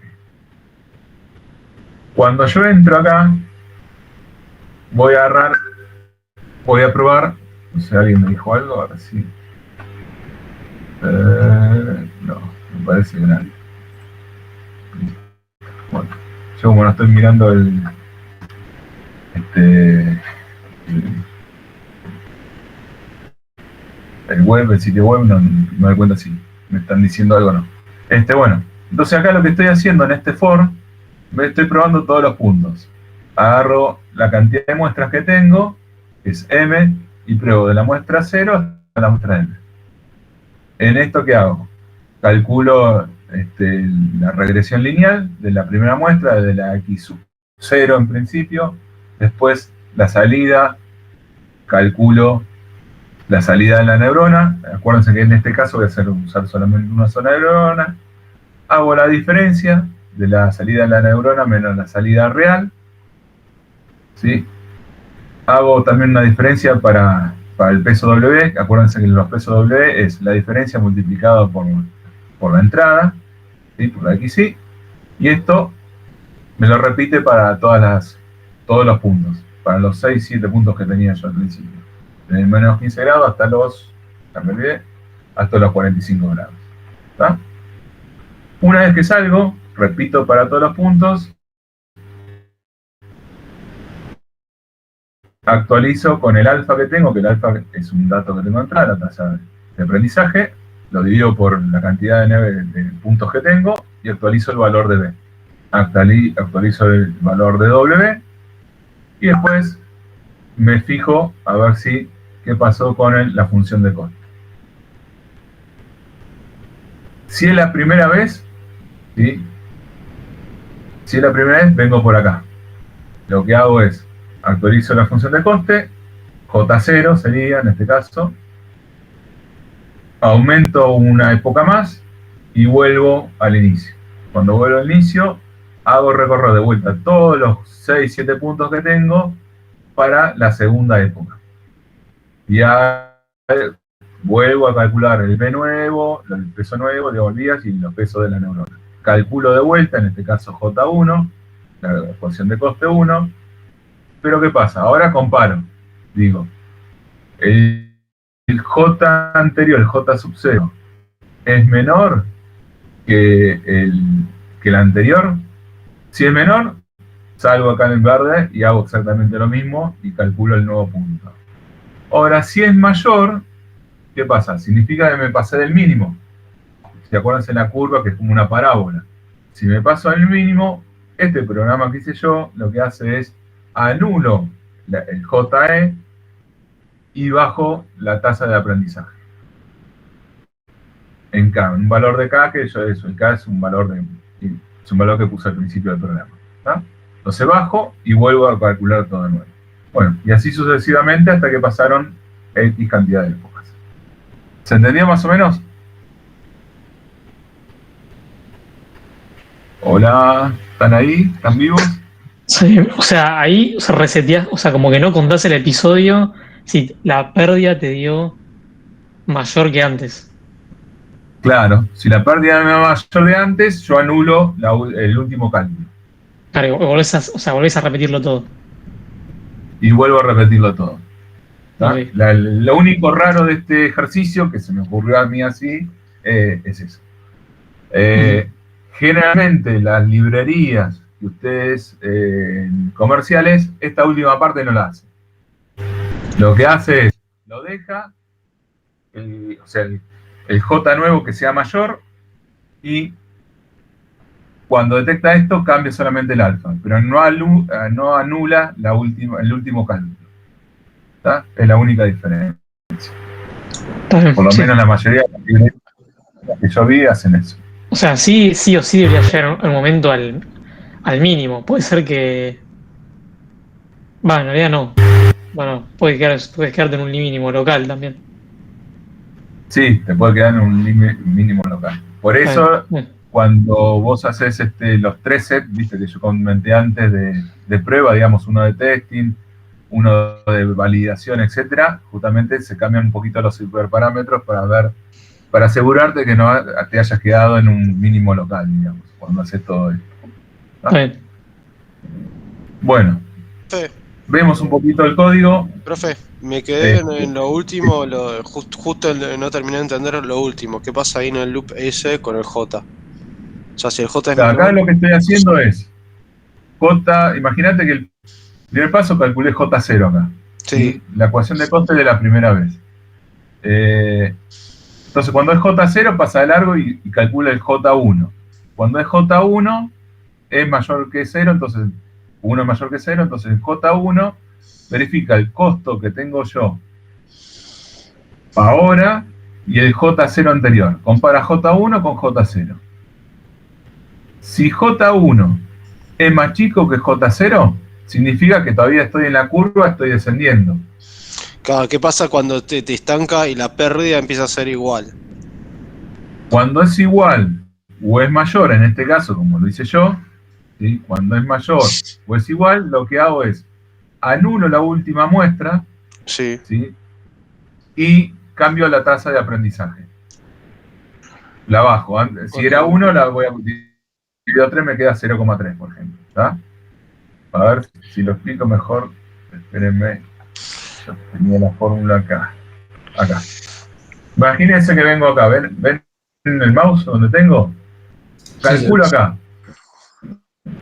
Cuando yo entro acá, voy a probar, no sé, alguien me dijo algo, ahora sí. No, me parece que nadie. Bueno, yo como no estoy mirando el web, el sitio web, no me doy cuenta si me están diciendo algo o no. Bueno, entonces acá lo que estoy haciendo en este for, me estoy probando todos los puntos. Agarro la cantidad de muestras que tengo, que es M, y pruebo de la muestra 0 hasta la muestra M. En esto, ¿qué hago? Calculo la regresión lineal de la primera muestra, de la X sub 0 en principio, después la salida, calculo la salida de la neurona. Acuérdense que en este caso voy a usar solamente una sola neurona. Hago la diferencia de la salida de la neurona menos la salida real, ¿sí? Hago también una diferencia para el peso W. Acuérdense que los pesos W es la diferencia multiplicado por la entrada, ¿sí? Por la XY. Y esto me lo repite para todos los puntos, para los 6, 7 puntos que tenía yo al principio. De menos 15 grados hasta los 45 grados. ¿Está? Una vez que salgo, repito para todos los puntos, actualizo con el alfa que tengo, que el alfa es un dato que tengo de entrada, la tasa de aprendizaje, lo divido por la cantidad de puntos que tengo y actualizo el valor de B. Actualizo el valor de W y después me fijo a ver qué pasó con la función de coste. Si es la primera vez, ¿sí? Si es la primera vez, vengo por acá. Lo que hago es, actualizo la función de coste, J0 sería en este caso, aumento una época más y vuelvo al inicio. Cuando vuelvo al inicio, hago recorrer de vuelta todos los 6, 7 puntos que tengo para la segunda época. Ya vuelvo a calcular el B nuevo, el peso nuevo, de días y los pesos de la neurona. Calculo de vuelta, en este caso J1, la ecuación de coste 1. Pero ¿qué pasa? Ahora comparo. Digo, el J anterior, el J sub 0, es menor que el anterior. Si es menor, salgo acá en el verde y hago exactamente lo mismo y calculo el nuevo punto. Ahora, si es mayor, ¿qué pasa? Significa que me pasé del mínimo. ¿Se acuerdan en la curva que es como una parábola? Si me paso al mínimo, este programa que hice yo lo que hace es anulo el JE y bajo la tasa de aprendizaje. En K, un valor de K, que eso, el K es un valor que puse al principio del programa. ¿Tá? Entonces bajo y vuelvo a calcular todo de nuevo. Bueno, y así sucesivamente hasta que pasaron X cantidad de épocas. ¿Se entendió más o menos? Hola, ¿están ahí? ¿Están vivos? Sí, o sea, ahí se reseteás, o sea, como que no contás el episodio si la pérdida te dio mayor que antes. Claro, si la pérdida era mayor de antes, yo anulo el último cálculo. Claro, volvés a repetirlo todo. Y vuelvo a repetirlo todo. ¿Tá? Ok. Lo único raro de este ejercicio, que se me ocurrió a mí así, es eso. Generalmente las librerías que ustedes comerciales, esta última parte no la hacen. Lo que hace es, lo deja, el J nuevo que sea mayor, y cuando detecta esto cambia solamente el alfa, pero no anula el último cálculo. ¿Tá? Es la única diferencia. Está bien, Por lo sí. menos la mayoría de las librerías que yo vi hacen eso. O sea, sí o sí debería llegar un momento al mínimo. Puede ser que... Va, en realidad no. Bueno, puedes quedarte en un mínimo local también. Sí, te puede quedar en un mínimo local. Por eso, cuando vos haces los 3 sets, viste que yo comenté antes de prueba, digamos, uno de testing, uno de validación, etcétera, justamente se cambian un poquito los hiperparámetros para asegurarte que no te hayas quedado en un mínimo local, digamos, cuando haces todo esto. ¿Ah? Está bien. Bueno, Sí. vemos un poquito el código. Profe, me quedé en lo último, justo no terminé de entender lo último. ¿Qué pasa ahí en el loop S con el J? O sea, si el J es Acá menor, lo que estoy haciendo es J, imagínate que el primer paso calculé J0 acá. sí, La ecuación de coste de la primera vez. Entonces cuando es J0 pasa de largo y calcula el J1. Cuando es J1 es mayor que 0, entonces 1 es mayor que 0, entonces el J1 verifica el costo que tengo yo ahora y el J0 anterior. Compara J1 con J0. Si J1 es más chico que J0, significa que todavía estoy en la curva, estoy descendiendo. claro, ¿qué pasa cuando te estanca y la pérdida empieza a ser igual? Cuando es igual o es mayor, en este caso, como lo hice yo, ¿sí? Cuando es mayor o es igual, lo que hago es anulo la última muestra, Sí, ¿sí? Y cambio la tasa de aprendizaje. La bajo. Si era 1, la voy a... Si dio 3, me queda 0,3, por ejemplo. ¿Tá? A ver si lo explico mejor. Espérenme. Yo tenía la fórmula acá. Acá. Imagínense que vengo acá. ¿Ven el mouse donde tengo? Calculo acá.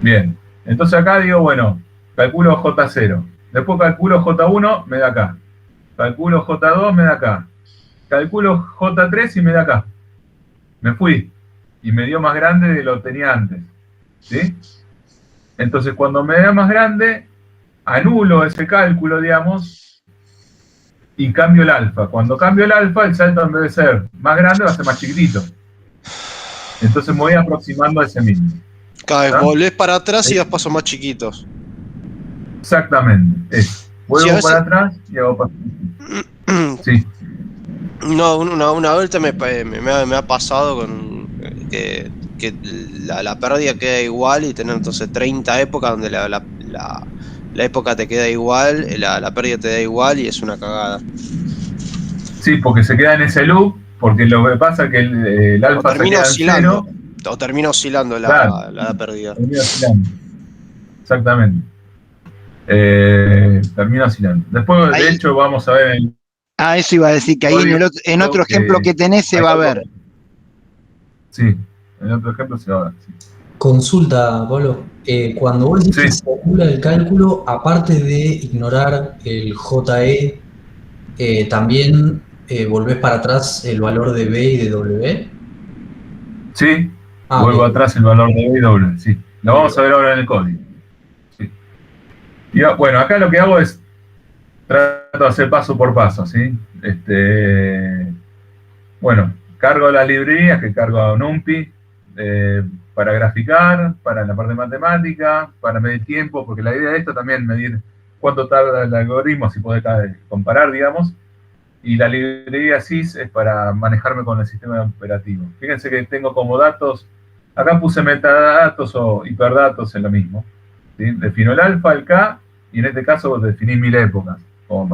Bien. Entonces acá digo, bueno, calculo J0. Después calculo J1, me da acá. Calculo J2, me da acá. Calculo J3 y me da acá. Me fui. Y me dio más grande de lo que tenía antes. ¿Sí? Entonces, cuando me da más grande, anulo ese cálculo, digamos, y cambio el alfa. Cuando cambio el alfa, el salto en vez de ser más grande va a ser más chiquitito. Entonces me voy aproximando a ese mínimo. cada vez ¿Ah? volvés para atrás y das pasos más chiquitos. Exactamente. Vuelvo Sí, a veces- para atrás y hago paso. Sí. No, una vuelta me ha pasado con que la pérdida queda igual y tener entonces 30 épocas donde la época te queda igual, la pérdida te da igual y es una cagada. Sí, porque se queda en ese loop, porque lo que pasa es que el O alfa se termina queda en oscilando. 0. O termina oscilando Claro. la pérdida. Termina oscilando. Exactamente. Termina oscilando. Después, Ahí- de hecho, vamos a ver Eso iba a decir, que ahí en otro ejemplo que tenés se va a ver. Sí, en otro ejemplo se va a ver. Sí. Consulta, Pablo. Cuando vos decís Sí. que se anula el cálculo, aparte de ignorar el JE, también volvés para atrás el valor de B y de W. Sí, Ah, vuelvo ok. atrás el valor de B y W. Sí. Lo vamos a ver ahora en el código. Sí. Y, bueno, acá lo que hago es trato de hacer paso por paso, ¿sí? Bueno, cargo las librerías que cargo a NumPy para graficar, para la parte matemática, para medir tiempo, porque la idea de esto también es medir cuánto tarda el algoritmo, si puede comparar, digamos. Y la librería SYS es para manejarme con el sistema operativo. Fíjense que tengo como datos, acá puse metadatos o hiperdatos en lo mismo, ¿sí? Defino el alfa, el K, y en este caso definí 1000 épocas, como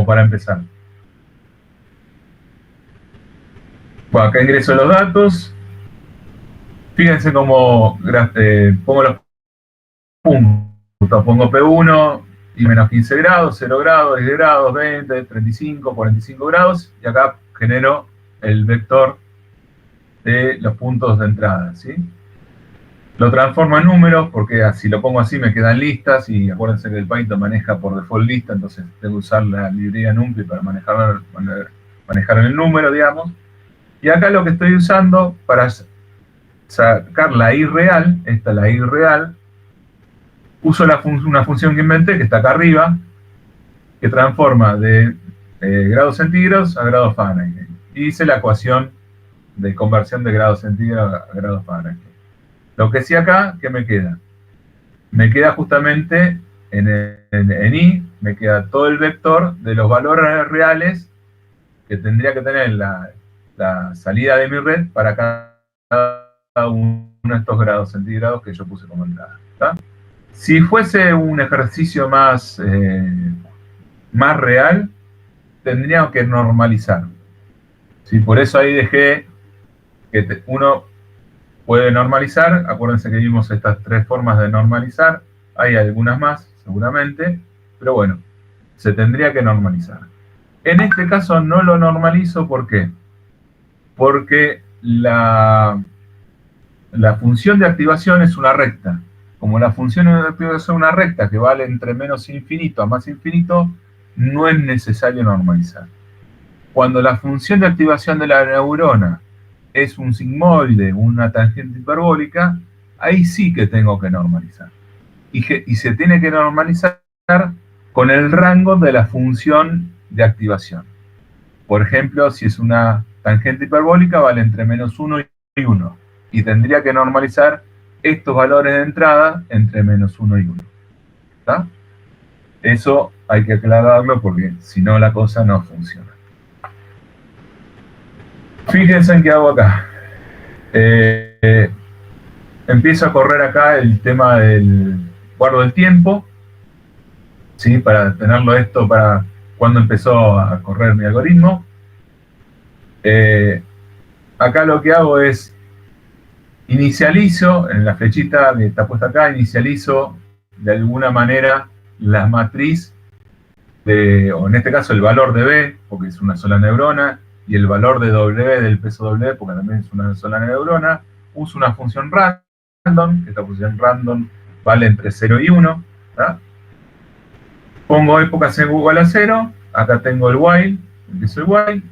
para empezar. Bueno, acá ingreso los datos. Fíjense cómo pongo los puntos. Pongo P1 y menos 15 grados, 0 grados, 10 grados, 20, 35, 45 grados. Y acá genero el vector de los puntos de entrada, ¿sí? Lo transformo en números porque si lo pongo así me quedan listas. Y acuérdense que el Python maneja por default lista, entonces tengo que usar la librería NumPy para manejar el número, digamos. Y acá lo que estoy usando para sacar la I real, esta es la I real, uso una función que inventé, que está acá arriba, que transforma de grados centígrados a grados Fahrenheit. Y hice la ecuación de conversión de grados centígrados a grados Fahrenheit. Lo que sí acá, ¿qué me queda? Me queda justamente en I, me queda todo el vector de los valores reales que tendría que tener la salida de mi red para cada uno de estos grados centígrados que yo puse como entrada, ¿está? Si fuese un ejercicio más real, tendríamos que normalizar, ¿sí? Por eso ahí dejé que uno puede normalizar. Acuérdense que vimos estas 3 formas de normalizar. Hay algunas más, seguramente, pero bueno, se tendría que normalizar. En este caso no lo normalizo, ¿por qué? Porque la función de activación es una recta. Como la función de activación es una recta que vale entre menos infinito a más infinito, no es necesario normalizar. Cuando la función de activación de la neurona es un sigmoide, una tangente hiperbólica, ahí sí que tengo que normalizar. Y se tiene que normalizar con el rango de la función de activación. Por ejemplo, si es una tangente hiperbólica, vale entre menos 1 y 1. Y tendría que normalizar estos valores de entrada entre menos 1 y 1. ¿Está? Eso hay que aclararlo porque si no la cosa no funciona. Fíjense en qué hago acá. Empiezo a correr acá el tema del guardo el tiempo, ¿sí? Para tenerlo esto para cuando empezó a correr mi algoritmo. Acá lo que hago es inicializo, en la flechita que está puesta acá, inicializo de alguna manera la matriz o en este caso el valor de B, porque es una sola neurona, y el valor de W del peso W, porque también es una sola neurona. Uso una función random, que esta función random vale entre 0 y 1, ¿tá? Pongo épocas igual a 0, acá tengo el while, empiezo el while,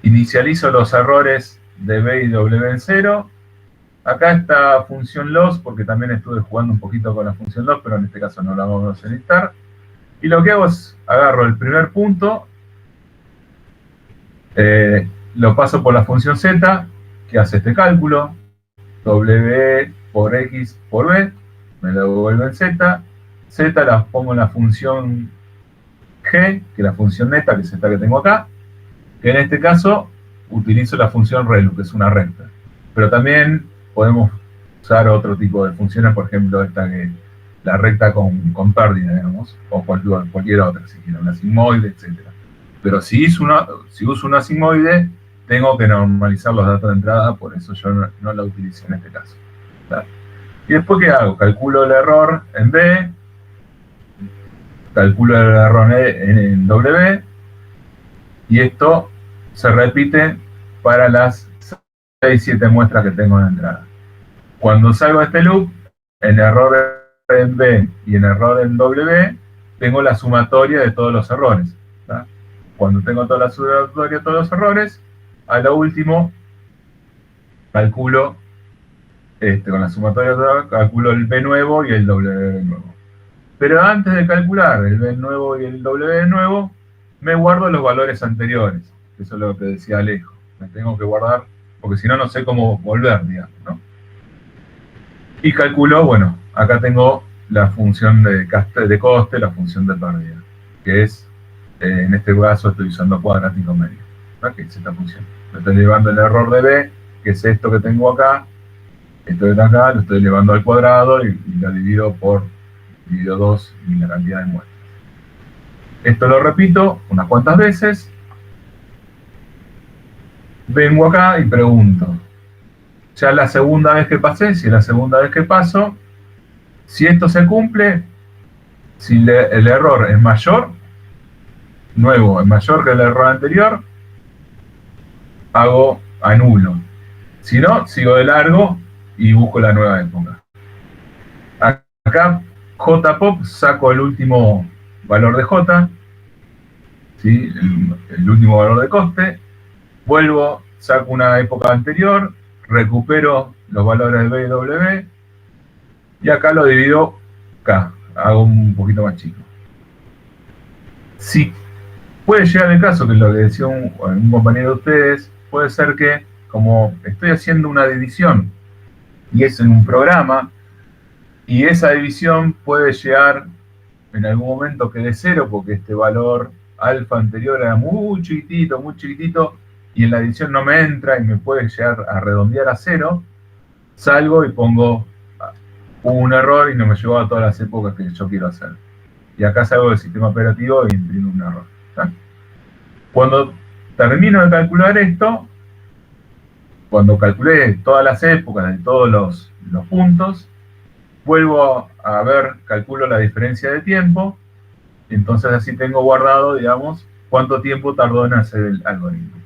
inicializo los errores de B y W en 0. Acá está función loss, porque también estuve jugando un poquito con la función loss, pero en este caso no la vamos a necesitar. Y lo que hago es, agarro el primer punto, lo paso por la función z, que hace este cálculo, W por X por B, me lo devuelve en Z, Z la pongo en la función G, que es la función neta, que es esta que tengo acá, que en este caso utilizo la función relu, que es una recta. Pero también podemos usar otro tipo de funciones, por ejemplo, esta que la recta con pérdida, digamos, o cualquier otra, si quieren, una sigmoide, etc. Pero si uso una sigmoide, tengo que normalizar los datos de entrada, por eso yo no la utilizo en este caso. ¿Tá? Y después, ¿qué hago? Calculo el error en B, calculo el error en W, y esto se repite para las 6-7 muestras que tengo de entrada. Cuando salgo de este loop, en error en B y en error en W, tengo la sumatoria de todos los errores. ¿Tá? Cuando tengo toda la sumatoria de todos los errores, a lo último, calculo, con la sumatoria calculo el B nuevo y el W nuevo. Pero antes de calcular el B nuevo y el W nuevo, me guardo los valores anteriores. Eso es lo que decía Alejo. Me tengo que guardar, porque si no, no sé cómo volver, digamos, ¿no? Y calculo, bueno, acá tengo la función de coste, la función de pérdida, que es, en este caso estoy usando cuadrático medio, ¿no? Que es esta función. Me estoy llevando el error de B, que es esto que tengo acá, esto de acá, lo estoy elevando al cuadrado y lo divido por 2 y la cantidad de muestras. Esto lo repito unas cuantas veces. Vengo acá y pregunto, ya la segunda vez que pasé, si es la segunda vez que paso, si esto se cumple, si el error es mayor, nuevo es mayor que el error anterior, anulo. Si no, sigo de largo y busco la nueva época. Acá, JPOP, saco el último valor de J, ¿sí? el último valor de coste, vuelvo, saco una época anterior, recupero los valores de B y W, y acá lo divido K, hago un poquito más chico. Si puede llegar el caso, que lo que decía un compañero de ustedes, puede ser que, como estoy haciendo una división, y es en un programa, y esa división puede llegar en algún momento que de 0, porque este valor alfa anterior era muy chiquitito, y en la división no me entra y me puede llegar a redondear a 0, salgo y pongo un error y no me llevó a todas las épocas que yo quiero hacer. Y acá salgo del sistema operativo y imprimo un error, ¿tá? Cuando termino de calcular esto, cuando calculé todas las épocas de todos los puntos, vuelvo a ver, calculo la diferencia de tiempo, y entonces así tengo guardado, digamos, cuánto tiempo tardó en hacer el algoritmo.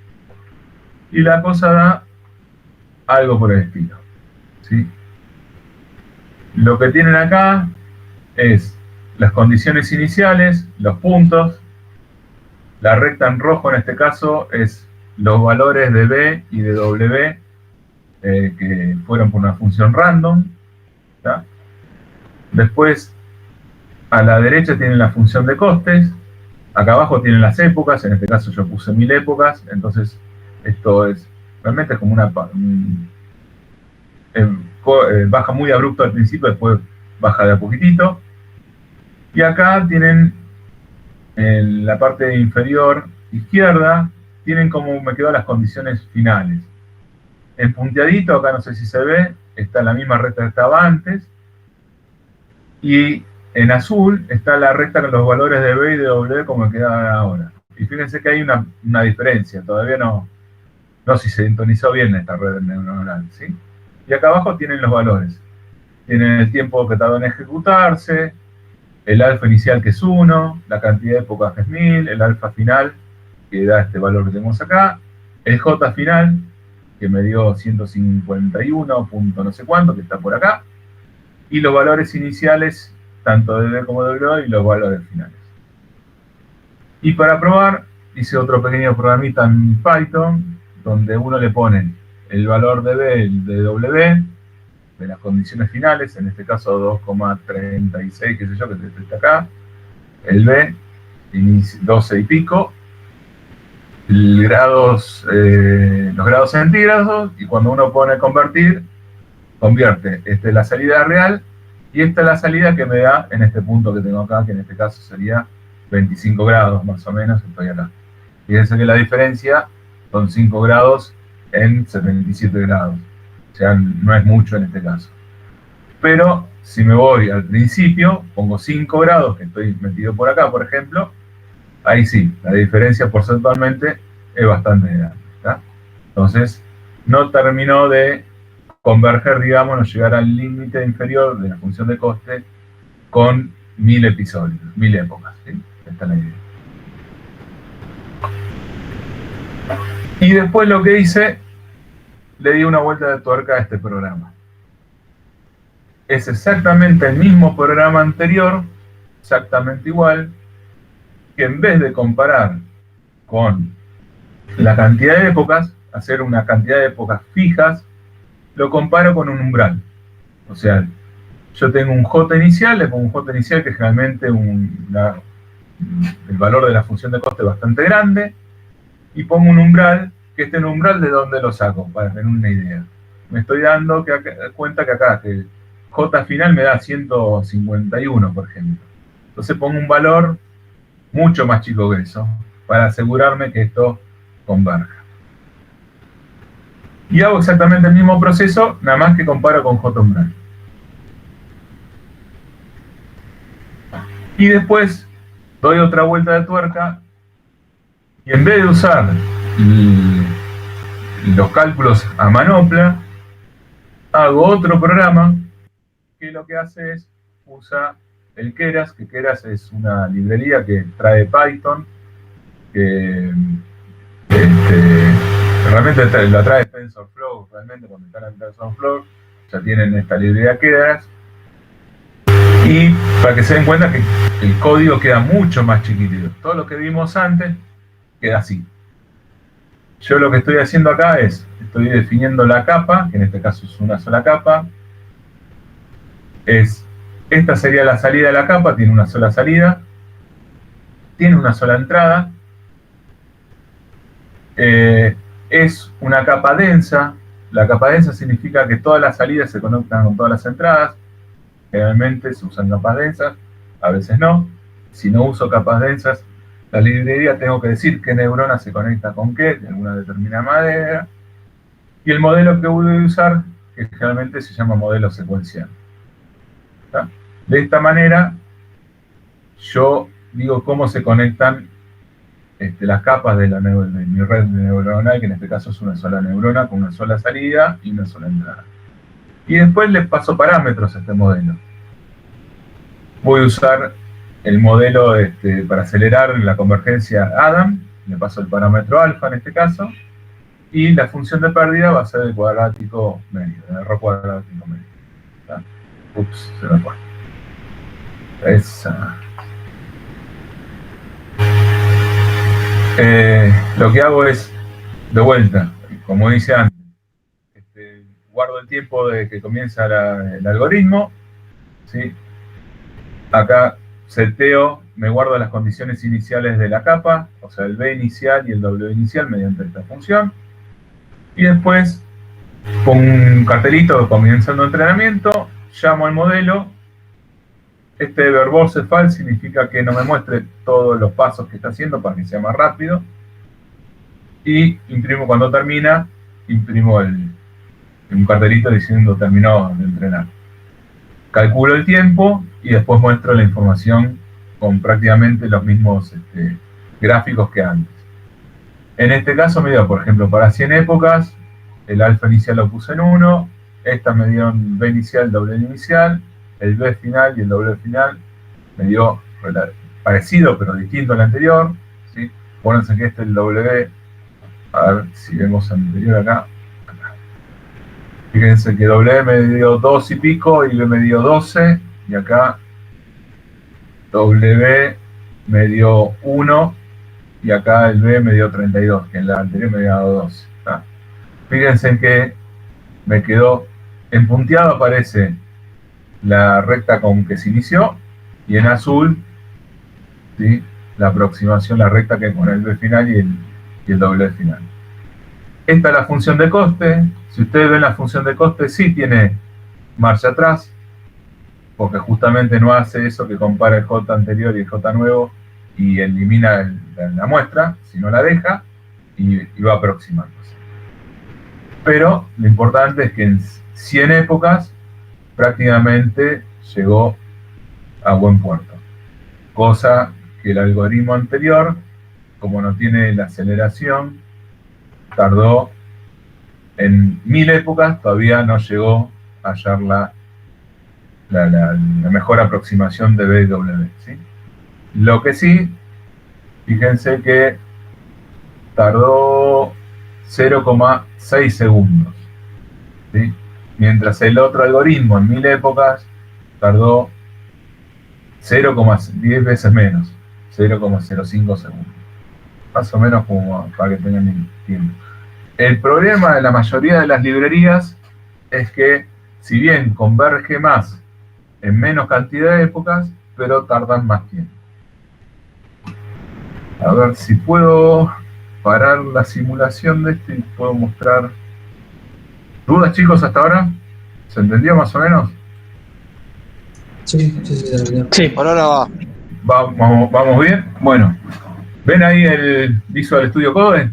Y la cosa da algo por el estilo, ¿sí? Lo que tienen acá es las condiciones iniciales, los puntos, la recta en rojo en este caso es los valores de B y de W que fueron por una función random, ¿tá? Después, a la derecha tienen la función de costes, acá abajo tienen las épocas, en este caso yo puse 1000 épocas, entonces esto es, realmente es como una... baja muy abrupto al principio, después baja de a poquitito. Y acá tienen, en la parte inferior izquierda, tienen como me quedan las condiciones finales. En punteadito, acá no sé si se ve, está la misma recta que estaba antes. Y en azul está la recta con los valores de B y de W como queda ahora. Y fíjense que hay una diferencia, todavía no se sintonizó bien esta red neuronal, ¿sí? Y acá abajo tienen los valores. Tienen el tiempo que tardó en ejecutarse, el alfa inicial que es 1, la cantidad de épocas que es 1000, el alfa final que da este valor que tenemos acá, el J final que me dio 151 punto no sé cuánto, que está por acá, y los valores iniciales, tanto de B como de W, y los valores finales. Y para probar, hice otro pequeño programita en Python, donde uno le pone el valor de B y de W, de las condiciones finales, en este caso 2,36, qué sé yo, que está acá, el B, 12 y pico, los grados centígrados, y cuando uno pone convertir, convierte, esta es la salida real, y esta es la salida que me da en este punto que tengo acá, que en este caso sería 25 grados, más o menos, estoy acá. Fíjense que la diferencia son 5 grados en 77 grados. O sea, no es mucho en este caso. Pero si me voy al principio, pongo 5 grados, que estoy metido por acá, por ejemplo, ahí sí, la diferencia porcentualmente es bastante grande, ¿tá? Entonces, no terminó de converger, digamos, no llegar al límite inferior de la función de coste con 1000 episodios, 1000 épocas, ¿sí? Esta es la idea. Y después lo que hice, le di una vuelta de tuerca a este programa. Es exactamente el mismo programa anterior, exactamente igual, que en vez de comparar con la cantidad de épocas, hacer una cantidad de épocas fijas, lo comparo con un umbral. O sea, yo tengo un J inicial, le pongo un J inicial que es generalmente el valor de la función de coste bastante grande, y pongo un umbral, que este umbral de dónde lo saco, para tener una idea. Me estoy dando cuenta que acá, que J final me da 151, por ejemplo. Entonces pongo un valor mucho más chico que eso, para asegurarme que esto converja. Y hago exactamente el mismo proceso, nada más que comparo con J umbral. Y después doy otra vuelta de tuerca, y en vez de usar los cálculos a manopla, hago otro programa que lo que hace es usa el Keras, que Keras es una librería que trae Python, que realmente la trae TensorFlow. Realmente cuando están en TensorFlow ya tienen esta librería Keras, y para que se den cuenta que el código queda mucho más chiquitito. Todo lo que vimos antes queda así. Yo lo que estoy haciendo acá es, estoy definiendo la capa, que en este caso es una sola capa. Esta sería la salida de la capa, tiene una sola salida, tiene una sola entrada. Es una capa densa. La capa densa significa que todas las salidas se conectan con todas las entradas. Generalmente se usan capas densas, a veces no. Si no uso capas densas, la librería tengo que decir qué neurona se conecta con qué, de alguna determinada manera. Y el modelo que voy a usar, que generalmente se llama modelo secuencial. ¿Está? De esta manera, yo digo cómo se conectan las capas de mi red neuronal, que en este caso es una sola neurona con una sola salida y una sola entrada. Y después les paso parámetros a este modelo. Voy a usar el modelo para acelerar la convergencia Adam, le paso el parámetro alfa en este caso, y la función de pérdida va a ser el cuadrático medio, el error cuadrático medio. ¿Está? Ups, se me fue. Esa. Lo que hago es, de vuelta, como dice antes, guardo el tiempo de que comienza el algoritmo, ¿sí? Acá seteo, me guardo las condiciones iniciales de la capa, o sea, el B inicial y el W inicial mediante esta función. Y después pongo un cartelito comenzando entrenamiento, llamo al modelo. Este verbose false significa que no me muestre todos los pasos que está haciendo para que sea más rápido. Y imprimo cuando termina, imprimo un cartelito diciendo terminó de entrenar. Calculo el tiempo y después muestro la información con prácticamente los mismos gráficos que antes. En este caso me dio, por ejemplo, para 100 épocas, el alfa inicial lo puse en 1, esta me dio un B inicial, W inicial, el B final y el W final me dio parecido pero distinto al anterior, ¿sí? Pónganse que este es el W, a ver si vemos el anterior acá. Fíjense que W me dio 2 y pico y B me dio 12, y acá W me dio 1 y acá el B me dio 32, que en la anterior me había dado 12. ¿Está? Fíjense que me quedó en punteado, aparece la recta con que se inició, y en azul, ¿sí?, la aproximación, la recta que con el B final y el W final. Esta es la función de coste. Si ustedes ven la función de coste, sí tiene marcha atrás, porque justamente no hace eso que compara el J anterior y el J nuevo y elimina la muestra, sino la deja y va aproximándose. Pero lo importante es que en 100 épocas prácticamente llegó a buen puerto. Cosa que el algoritmo anterior, como no tiene la aceleración, tardó en 1000 épocas, todavía no llegó a hallar la mejor aproximación de BW, ¿sí? Lo que sí, fíjense que tardó 0,6 segundos, ¿sí? Mientras el otro algoritmo en 1000 épocas tardó 0,10 veces menos, 0,05 segundos. Más o menos como para que tengan el tiempo. El problema de la mayoría de las librerías es que, si bien converge más en menos cantidad de épocas, pero tardan más tiempo. A ver si puedo parar la simulación de este y puedo mostrar. ¿Dudas, chicos, hasta ahora? ¿Se entendió más o menos? Sí. Sí. Por ahora va. ¿Vamos bien? Bueno, ¿ven ahí el Visual Studio Code?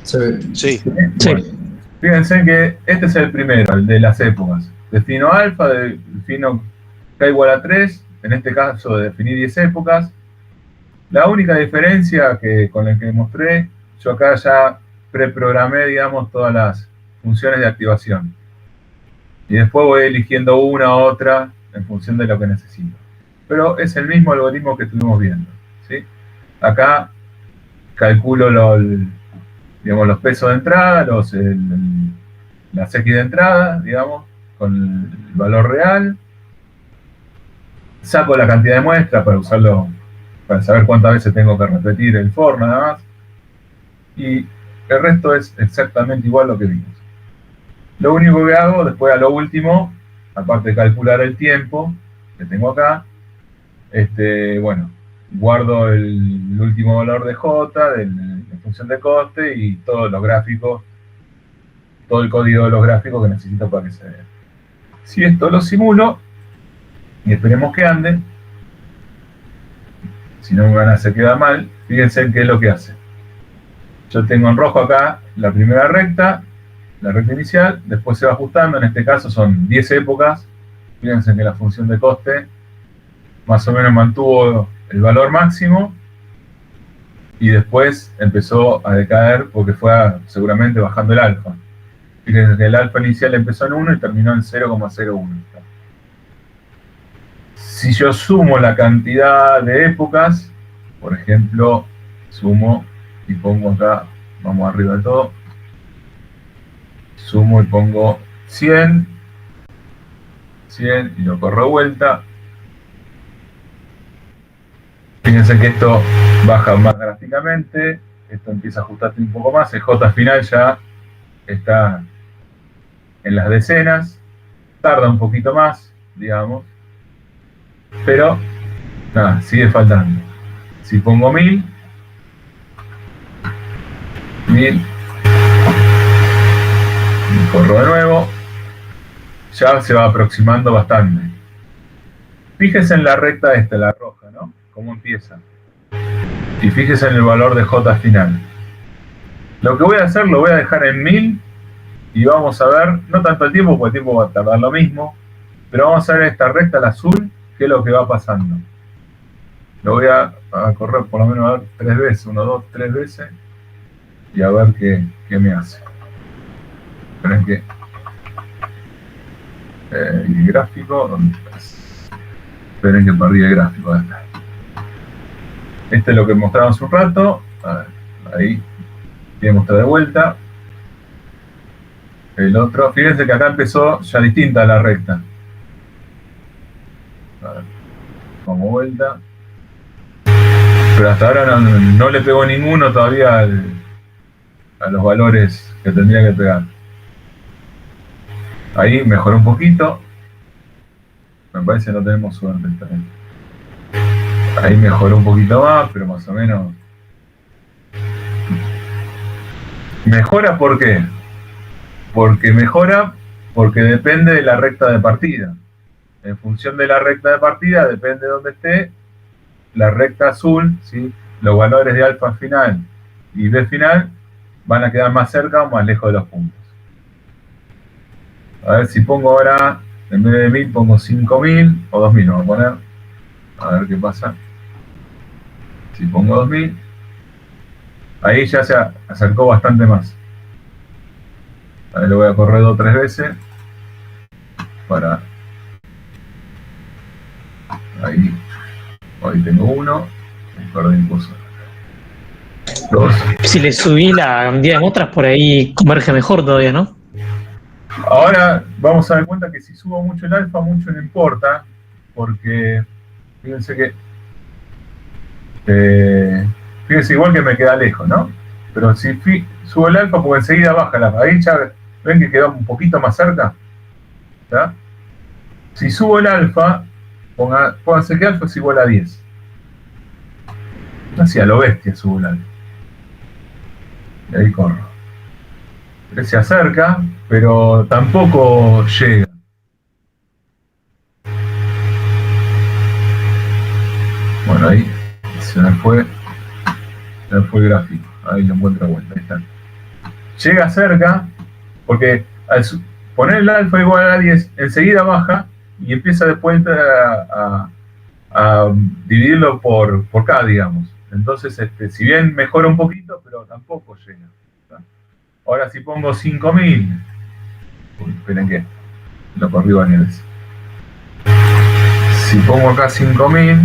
Sí. Sí. Bueno, fíjense que este es el primero, el de las épocas. Defino alfa, defino k igual a 3, en este caso definí 10 épocas. La única diferencia con la que mostré, yo acá ya preprogramé, digamos, todas las funciones de activación. Y después voy eligiendo una u otra en función de lo que necesito. Pero es el mismo algoritmo que estuvimos viendo, ¿sí? Acá calculo los pesos de entrada, las X de entrada, digamos, con el valor real. Saco la cantidad de muestra para usarlo, para saber cuántas veces tengo que repetir el for nada más. Y el resto es exactamente igual a lo que vimos. Lo único que hago después a lo último, aparte de calcular el tiempo que tengo acá, bueno, guardo el último valor de J, en función de coste y todos los gráficos, todo el código de los gráficos que necesito para que se vea. Si esto lo simulo, y esperemos que ande, si no se queda mal, fíjense qué es lo que hace. Yo tengo en rojo acá la primera recta, la recta inicial, después se va ajustando, en este caso son 10 épocas, fíjense que la función de coste más o menos mantuvo el valor máximo y después empezó a decaer porque fue seguramente bajando el alfa. Fíjense que el alfa inicial empezó en 1 y terminó en 0,01. Si yo sumo la cantidad de épocas, por ejemplo, sumo y pongo acá, vamos arriba de todo, sumo y pongo 100 y lo corro de vuelta. Fíjense que esto baja más drásticamente, esto empieza a ajustarse un poco más, el J final ya está en las decenas, tarda un poquito más, digamos, pero nada, sigue faltando. Si pongo 1000, y corro de nuevo, ya se va aproximando bastante. Fíjese en la recta la roja, ¿no? Cómo empieza. Y fíjese en el valor de J final. Lo que voy a hacer, lo voy a dejar en 1000 y vamos a ver, no tanto el tiempo, porque el tiempo va a tardar lo mismo, pero vamos a ver esta recta, la azul, qué es lo que va pasando. Lo voy a correr por lo menos a ver 3 veces, 1, 2, 3 veces, y a ver qué me hace. Esperen que... el gráfico, ¿dónde está? Esperen que perdí el gráfico. Este es lo que mostraba hace un rato. A ver, ahí. Voy a mostrar de vuelta. El otro. Fíjense que acá empezó ya distinta la recta. A ver, como vuelta. Pero hasta ahora no le pegó ninguno todavía a los valores que tendría que pegar. Ahí mejoró un poquito. Me parece que no tenemos suerte esta vez. Ahí mejoró un poquito más, pero más o menos. ¿Mejora por qué? Porque mejora porque depende de la recta de partida. En función de la recta de partida, depende de dónde esté, la recta azul, ¿sí? Los valores de alfa final y B final van a quedar más cerca o más lejos de los puntos. A ver si pongo ahora, en vez de 1000, pongo 5000 o 2000, vamos a poner. A ver qué pasa. Si pongo 2000, ahí ya se acercó bastante más. A ver, lo voy a correr 2 o 3 veces. Para... Ahí tengo 1. Perdí impulso. 2. Si le subí la cantidad de muestras, por ahí converge mejor todavía, ¿no? Ahora vamos a dar cuenta que si subo mucho el alfa, mucho no importa, porque fíjense que fíjense igual que me queda lejos, ¿no? Pero si subo el alfa, porque enseguida baja la... Ahí ya ven que quedó un poquito más cerca, ¿ya? Si subo el alfa, pónganse que alfa es igual a 10. Así a lo bestia subo el alfa. Y ahí corro. Se acerca, pero tampoco llega. Bueno, ahí se me fue el gráfico. Ahí lo encuentro de vuelta. Ahí está. Llega cerca, porque al poner el alfa igual a 10, enseguida baja y empieza después a dividirlo por K, digamos. Entonces, si bien mejora un poquito, pero tampoco llega. Ahora si pongo 5000, esperen que lo corrí varias veces. Si pongo acá 5000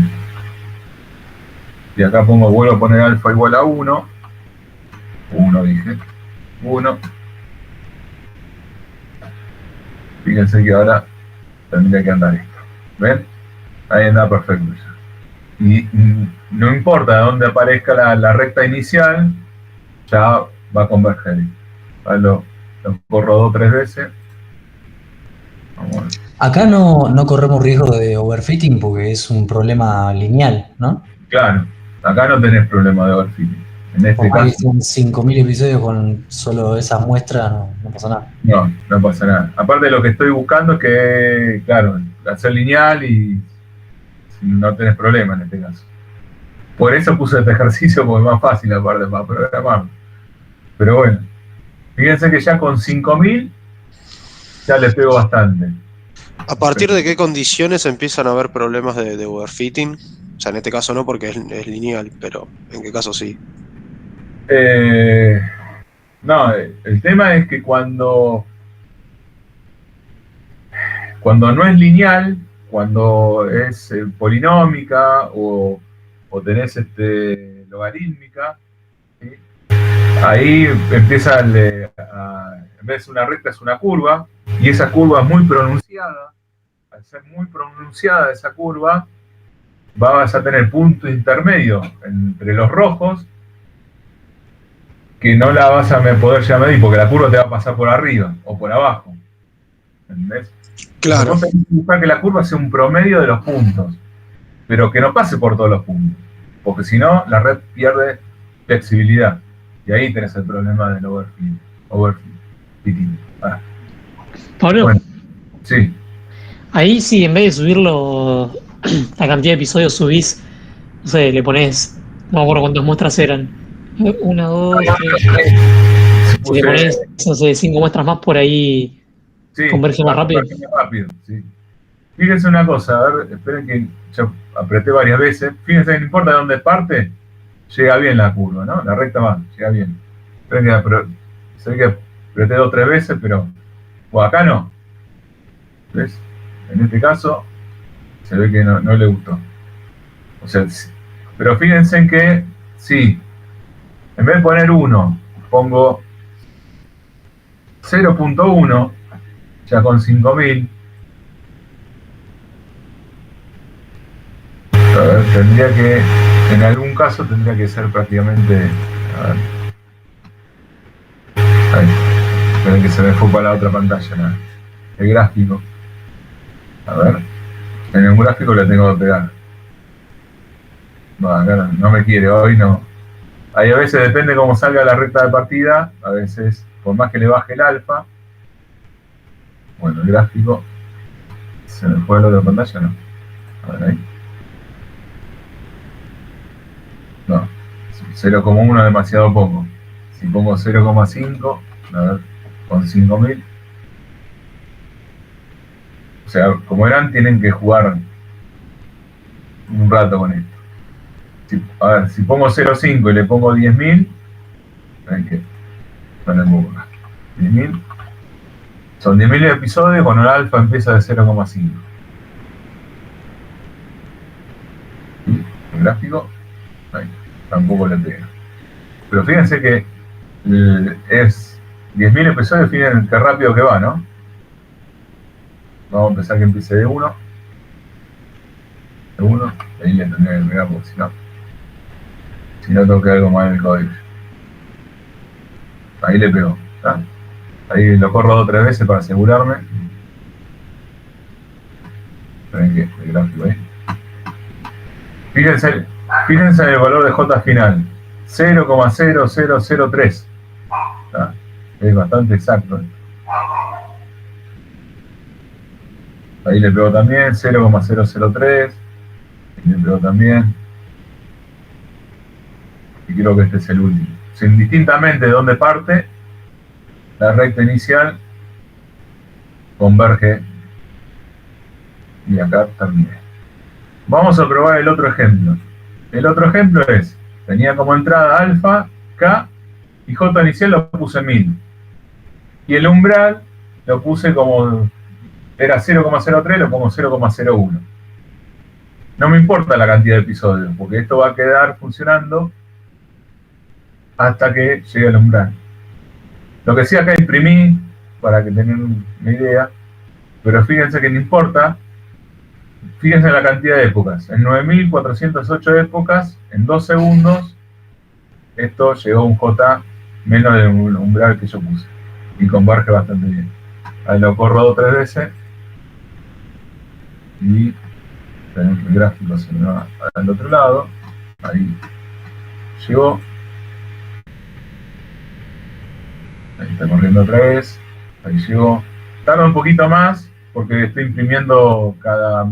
y acá vuelvo a poner alfa igual a 1 dije, 1. Fíjense que ahora tendría que andar esto. ¿Ven? Ahí anda perfecto ya. Y no importa de dónde aparezca la recta inicial, ya va a converger. Lo corro 2 o 3 veces. Vamos a ver. Acá no corremos riesgo de overfitting porque es un problema lineal, ¿no? Claro, acá no tenés problema de overfitting. En este Como hay caso, 5.000 episodios con solo esas muestras, no pasa nada. no pasa nada. Aparte, lo que estoy buscando es que, claro, hacer lineal y no tenés problema en este caso. Por eso puse este ejercicio, porque es más fácil aparte para programar. Pero bueno, fíjense que ya con 5000 ya le pego bastante. ¿A partir de qué condiciones empiezan a haber problemas de overfitting? O sea, en este caso no, porque es lineal, pero ¿en qué caso sí? No, el tema es que cuando no es lineal, cuando es polinómica o tenés logarítmica, ¿sí? Ahí empieza en vez de una recta es una curva, y esa curva es muy pronunciada. Al ser muy pronunciada esa curva, vas a tener punto intermedio entre los rojos que no la vas a poder ya medir porque la curva te va a pasar por arriba o por abajo. ¿Entendés? Claro. Vos tenés que buscar que la curva sea un promedio de los puntos, pero que no pase por todos los puntos, porque si no, la red pierde flexibilidad. Y ahí tenés el problema del overfitting. Pablo, Bueno, sí. ahí sí, en vez de subirlo, la cantidad de episodios subís, no sé, le pones, no me acuerdo cuántas muestras eran. 1, 2, 3. Si le pones, no sé, 5 muestras más por ahí, Sí, converge más rápido. Sí. Fíjense una cosa, a ver, esperen que ya apreté varias veces. Fíjense que no importa de dónde parte, llega bien la curva, ¿no? La recta va, llega bien. Esperen que se ve que apreté 2 o 3 veces, pero acá no. ¿Ves? En este caso, se ve que no le gustó. O sea, pero fíjense en que, sí, en vez de poner 1, pongo 0.1, ya con 5000. A ver, tendría que, en algún caso tendría que ser prácticamente, a ver, ahí, esperen que se me fue para la otra pantalla, ¿no? El gráfico. A ver, en un gráfico le tengo que pegar. No, acá no me quiere, hoy no. Ahí a veces depende cómo salga la recta de partida, a veces, por más que le baje el alfa. Bueno, el gráfico, se me fue a la otra pantalla, ¿no? A ver ahí. No, 0,1 es demasiado poco. Si pongo 0,5, a ver, con 5000. O sea, como verán, tienen que jugar un rato con esto. A ver, si pongo 0,5 y le pongo 10.000, ven que no le pongo más. 10.000. Son 10.000 episodios cuando el alfa empieza de 0,5. El gráfico, ahí, tampoco le pega. Pero fíjense que es 10.000 episodios, fíjense qué rápido que va, ¿no? Vamos a empezar que empiece de 1. De 1, ahí le tendría que pegar porque si no toqué algo mal en el código. Ahí le pego, ¿está? Ahí lo corro 2 o 3 veces para asegurarme. Esperen que el gráfico ahí. Fíjense en el valor de J final, 0,0003. Es bastante exacto. Ahí le pego también, 0,003. Y le pego también. Y creo que este es el último. Si indistintamente de dónde parte, la recta inicial converge y acá termina. Vamos a probar el otro ejemplo. El otro ejemplo es, tenía como entrada alfa, K, y J inicial lo puse en 1000. Y el umbral lo puse como, era 0,03, lo pongo 0,01. No me importa la cantidad de episodios, porque esto va a quedar funcionando hasta que llegue el umbral. Lo que sí acá imprimí, para que tengan una idea, pero fíjense que no importa. Fíjense en la cantidad de épocas. En 9408 épocas, en 2 segundos, esto llegó a un J menos del umbral que yo puse. Y converge bastante bien. Ahí lo corro 2 o 3 veces. Y el gráfico se me va al otro lado. Ahí llegó. Ahí está corriendo otra vez. Ahí llegó. Tarda un poquito más porque estoy imprimiendo cada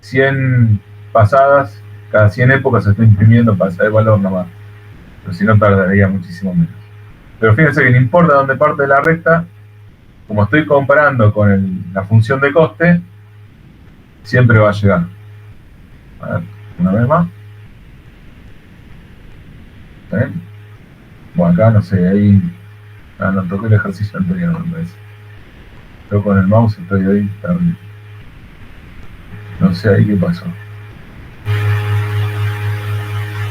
100 pasadas, cada 100 épocas estoy imprimiendo para saber el valor nomás. Pero si no tardaría muchísimo menos. Pero fíjense que no importa dónde parte la recta, como estoy comparando con la función de coste, siempre va a llegar. A ver, una vez más. ¿Ven? Bueno, acá no sé, ahí... no toqué el ejercicio anterior, me parece. Yo con el mouse estoy ahí, terrible. No sé ahí qué pasó.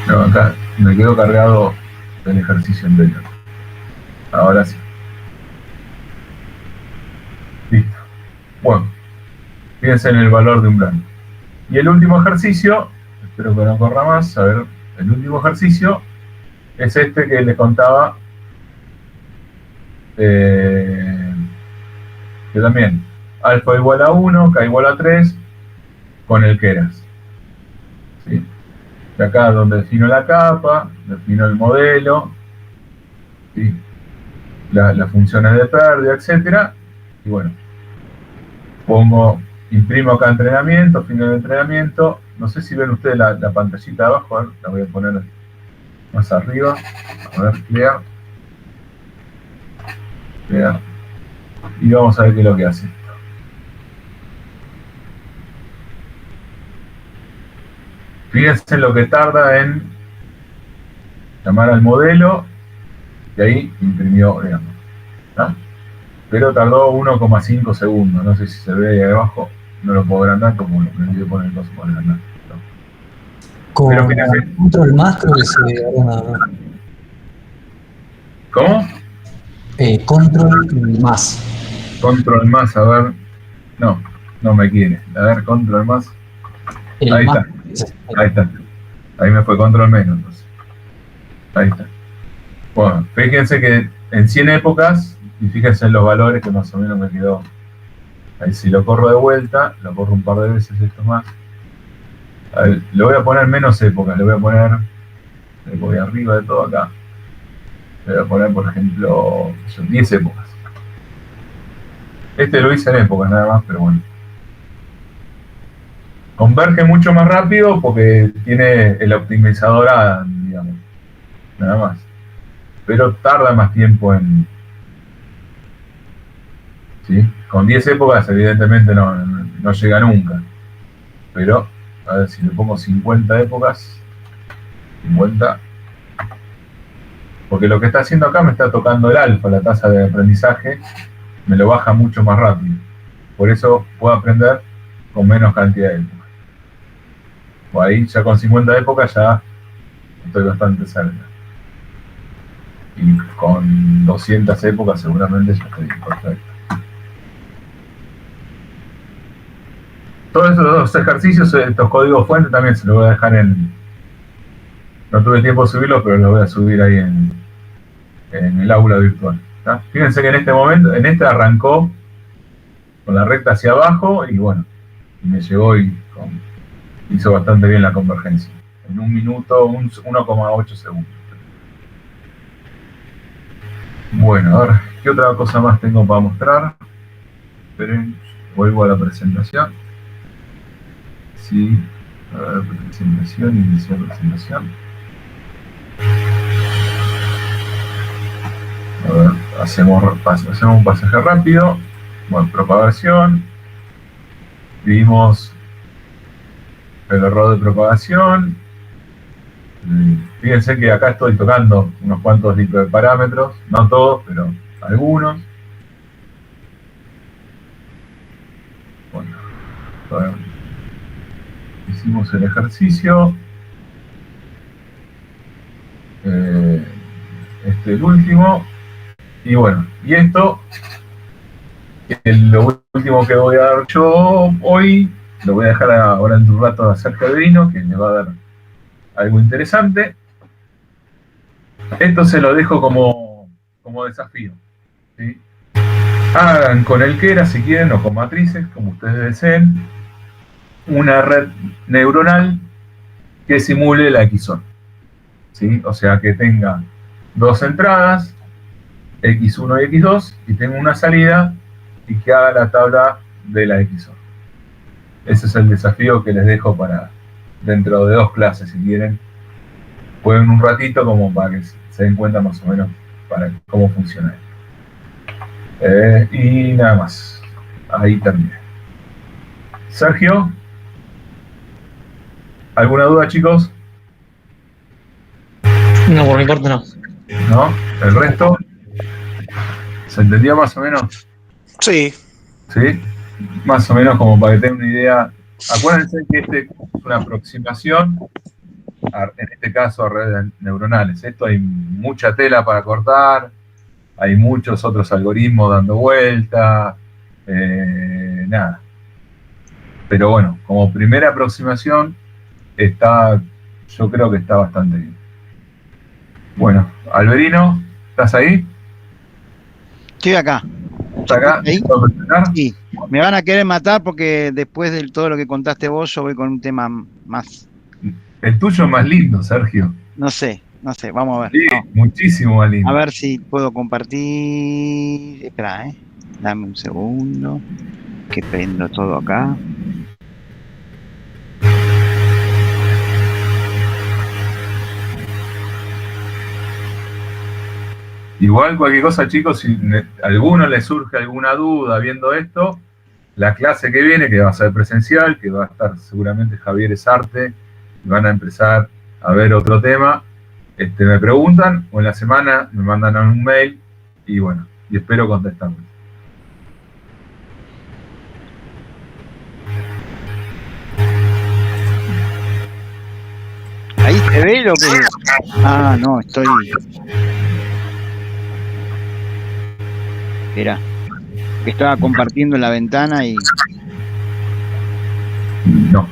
No, acá me quedó cargado el ejercicio anterior. Ahora sí. Listo. Bueno, fíjense en el valor de umbral. Y el último ejercicio, espero que no corra más, a ver, el último ejercicio es este que les contaba, que también alfa igual a 1, K igual a 3, con el Keras. ¿Sí? Y acá donde defino la capa, defino el modelo, ¿sí? Las funciones de pérdida, etcétera. Y bueno, imprimo acá entrenamiento, final de entrenamiento. No sé si ven ustedes la pantallita de abajo, a ver, la voy a poner más arriba. A ver, clear. Y vamos a ver qué es lo que hace. Fíjense lo que tarda en llamar al modelo y ahí imprimió, digamos, ¿no? Pero tardó 1,5 segundos. No sé si se ve ahí abajo, no lo puedo agrandar como lo que yo poner cosas para agrandar. Con Pero fíjense. control más creo que se agranda. ¿Cómo? Control más. Control más, a ver. No me quiere. A ver, control más. Ahí está. Ahí está. Ahí me fue control menos. Entonces. Ahí está. Bueno, fíjense que en 100 épocas, y fíjense en los valores que más o menos me quedó. Ahí si lo corro de vuelta, lo corro un par de veces esto más. A ver, le voy a poner menos épocas, le voy arriba de todo acá. Le voy a poner, por ejemplo, 10 épocas. Este lo hice en épocas nada más, pero bueno. Converge mucho más rápido porque tiene el optimizador Adam, digamos. Nada más. Pero tarda más tiempo en... ¿Sí? Con 10 épocas evidentemente no llega nunca. Pero, a ver si le pongo 50 épocas. 50. Porque lo que está haciendo acá me está tocando el alfa, la tasa de aprendizaje. Me lo baja mucho más rápido. Por eso puedo aprender con menos cantidad de épocas. O ahí ya con 50 épocas ya estoy bastante cerca. Y con 200 épocas seguramente ya estoy perfecto. Todos estos ejercicios, estos códigos fuentes también se los voy a dejar en... No tuve tiempo de subirlos, pero los voy a subir ahí en el aula virtual. ¿Tá? Fíjense que en este momento, arrancó con la recta hacia abajo y bueno, me llegó y hizo bastante bien la convergencia. En 1 minuto, 1,8 segundos. Bueno, a ver, ¿qué otra cosa más tengo para mostrar? Esperen, vuelvo a la presentación. Sí, a ver, presentación, iniciar presentación. A ver, hacemos un pasaje rápido. Bueno, propagación. Vimos el error de propagación. Fíjense que acá estoy tocando unos cuantos litros de parámetros, no todos, pero algunos. Bueno, hicimos el ejercicio. Este es el último. Y bueno, y esto, lo último que voy a dar yo hoy, lo voy a dejar ahora en un rato a Sergio Alberino, que le va a dar algo interesante. Esto se lo dejo como desafío, ¿sí? Hagan con el Keras, si quieren, o con matrices, como ustedes deseen, una red neuronal que simule la XOR, ¿sí? O sea, que tenga dos entradas, X1 y X2, y tenga una salida y que haga la tabla de la XOR. Ese es el desafío que les dejo para dentro de 2 clases, si quieren. Jueguen un ratito como para que se den cuenta más o menos para cómo funciona esto. Y nada más. Ahí terminé. Sergio, ¿alguna duda, chicos? No, por mi parte no. ¿No? ¿El resto? ¿Se entendió más o menos? Sí. ¿Sí? Más o menos como para que tengan una idea. Acuérdense que este es una aproximación, en este caso a redes neuronales. Esto hay mucha tela para cortar, hay muchos otros algoritmos dando vuelta, nada. Pero bueno, como primera aproximación, yo creo que está bastante bien. Bueno, Alberino, ¿estás ahí? Estoy acá. ¿Estás acá? ¿Ahí? ¿Puedo presentar? Sí. Me van a querer matar porque después de todo lo que contaste vos, yo voy con un tema más. El tuyo es más lindo, Sergio. No sé, vamos a ver. Sí, Vamos. muchísimo más lindo. A ver si puedo compartir. Espera, dame un segundo. Que prendo todo acá. Igual cualquier cosa, chicos, si a alguno le surge alguna duda viendo esto, la clase que viene, que va a ser presencial, que va a estar seguramente Javier Esarte, y van a empezar a ver otro tema, me preguntan, o en la semana me mandan un mail, y bueno, y espero contestarles. Ahí se ve lo que. Ah, no, estoy. Espera, que estaba compartiendo la ventana y. No.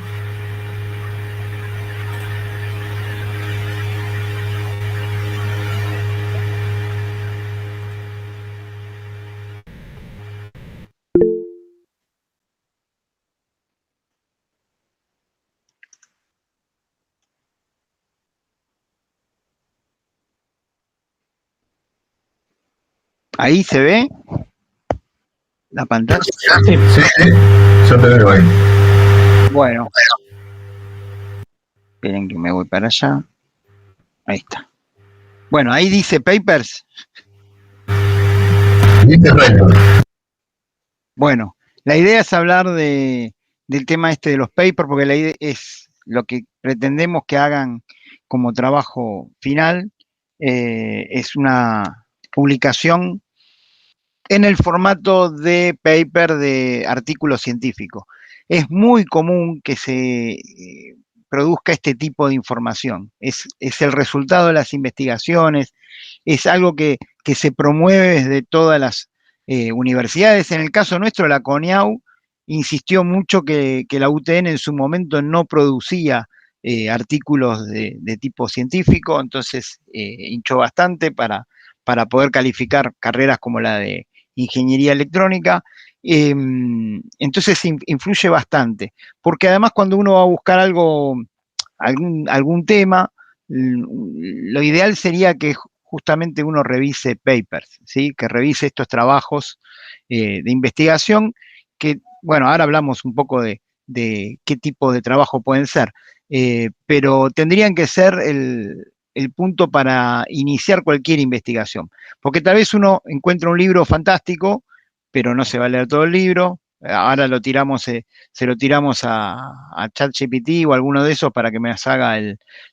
Ahí se ve la pantalla. Sí. Sí, yo te veo ahí. Bueno. Esperen que me voy para allá. Ahí está. Bueno, ahí dice papers. Bueno, la idea es hablar del tema de los papers, porque la idea es lo que pretendemos que hagan como trabajo final, es una publicación en el formato de paper de artículo científico. Es muy común que se produzca este tipo de información. Es el resultado de las investigaciones, es algo que se promueve desde todas las universidades. En el caso nuestro, la CONIAU insistió mucho que la UTN en su momento no producía artículos de tipo científico, entonces hinchó bastante para poder calificar carreras como la de ingeniería electrónica, Entonces influye bastante, porque además cuando uno va a buscar algún tema, lo ideal sería que justamente uno revise papers, ¿sí? Que revise estos trabajos de investigación, que, bueno, ahora hablamos un poco de qué tipo de trabajo pueden ser, pero tendrían que ser el punto para iniciar cualquier investigación, porque tal vez uno encuentra un libro fantástico, pero no se va a leer todo el libro. Ahora se lo tiramos a ChatGPT o alguno de esos para que me haga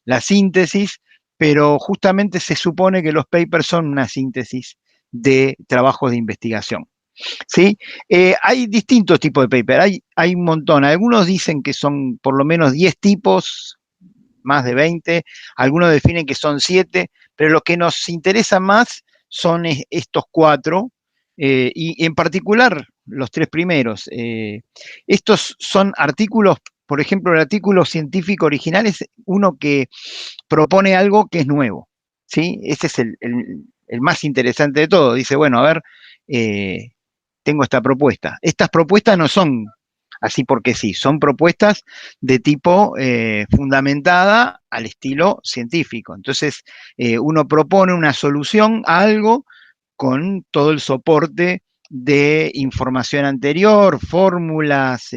la síntesis, pero justamente se supone que los papers son una síntesis de trabajos de investigación. ¿Sí? Hay distintos tipos de papers, hay un montón. Algunos dicen que son por lo menos 10 tipos, más de 20, algunos definen que son 7, pero lo que nos interesa más son estos 4, y en particular los 3 primeros. Estos son artículos, por ejemplo, el artículo científico original es uno que propone algo que es nuevo, ¿sí? Ese es el más interesante de todo. Dice, bueno, a ver, tengo esta propuesta. Estas propuestas no son así porque sí, son propuestas de tipo fundamentada al estilo científico. Entonces, uno propone una solución a algo con todo el soporte de información anterior, fórmulas,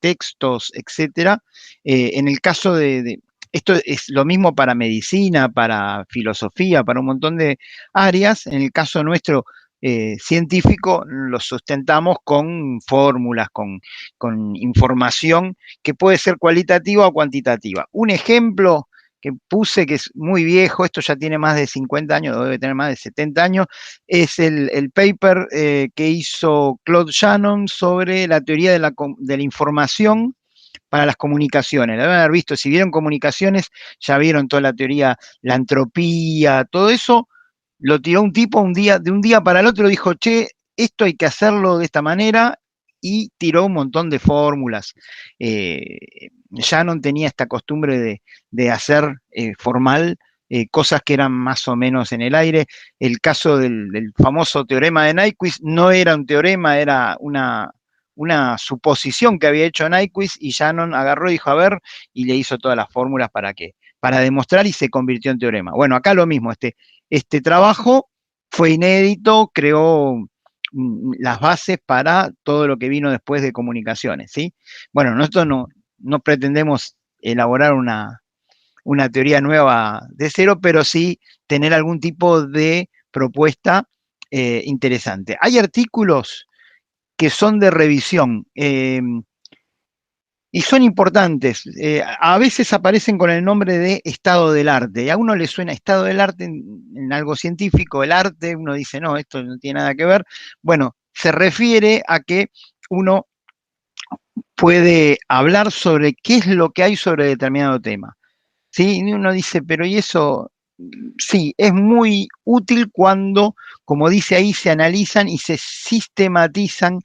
textos, etcétera. En el caso esto es lo mismo para medicina, para filosofía, para un montón de áreas. En el caso nuestro científico, lo sustentamos con fórmulas, con información que puede ser cualitativa o cuantitativa. Un ejemplo que puse, que es muy viejo, esto ya tiene más de 50 años, debe tener más de 70 años, es el paper que hizo Claude Shannon sobre la teoría de la información para las comunicaciones. La deben haber visto, si vieron comunicaciones, ya vieron toda la teoría, la entropía, todo eso, lo tiró un tipo de un día para el otro, dijo, che, esto hay que hacerlo de esta manera, y tiró un montón de fórmulas. Shannon tenía esta costumbre de hacer formal cosas que eran más o menos en el aire. El caso del famoso teorema de Nyquist no era un teorema, era una suposición que había hecho Nyquist, y Shannon agarró y dijo, a ver, y le hizo todas las fórmulas para demostrar, y se convirtió en teorema. Bueno, acá lo mismo, este trabajo fue inédito, creó las bases para todo lo que vino después de comunicaciones, ¿sí? Bueno, nosotros no pretendemos elaborar una teoría nueva de cero, pero sí tener algún tipo de propuesta interesante. Hay artículos que son de revisión y son importantes. A veces aparecen con el nombre de estado del arte, y a uno le suena estado del arte en algo científico, el arte, uno dice, no, esto no tiene nada que ver. Bueno, se refiere a que uno puede hablar sobre qué es lo que hay sobre determinado tema. ¿Sí? Y uno dice, pero ¿y eso? Sí, es muy útil cuando, como dice ahí, se analizan y se sistematizan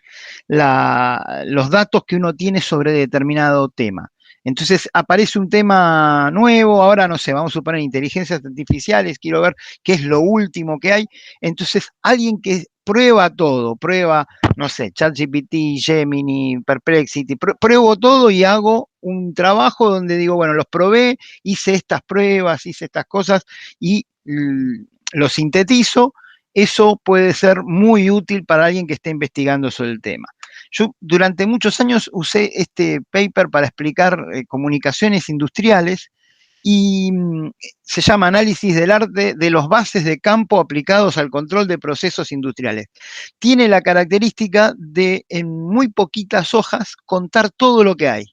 los datos que uno tiene sobre determinado tema. Entonces aparece un tema nuevo, ahora no sé, vamos a suponer inteligencias artificiales, quiero ver qué es lo último que hay. Entonces alguien que prueba todo, prueba, no sé, ChatGPT, Gemini, Perplexity, pruebo todo y hago un trabajo donde digo, bueno, los probé, hice estas pruebas, hice estas cosas y lo sintetizo. Eso puede ser muy útil para alguien que esté investigando sobre el tema. Yo durante muchos años usé este paper para explicar comunicaciones industriales, y se llama Análisis del arte de los bases de campo aplicados al control de procesos industriales. Tiene la característica de, en muy poquitas hojas, contar todo lo que hay.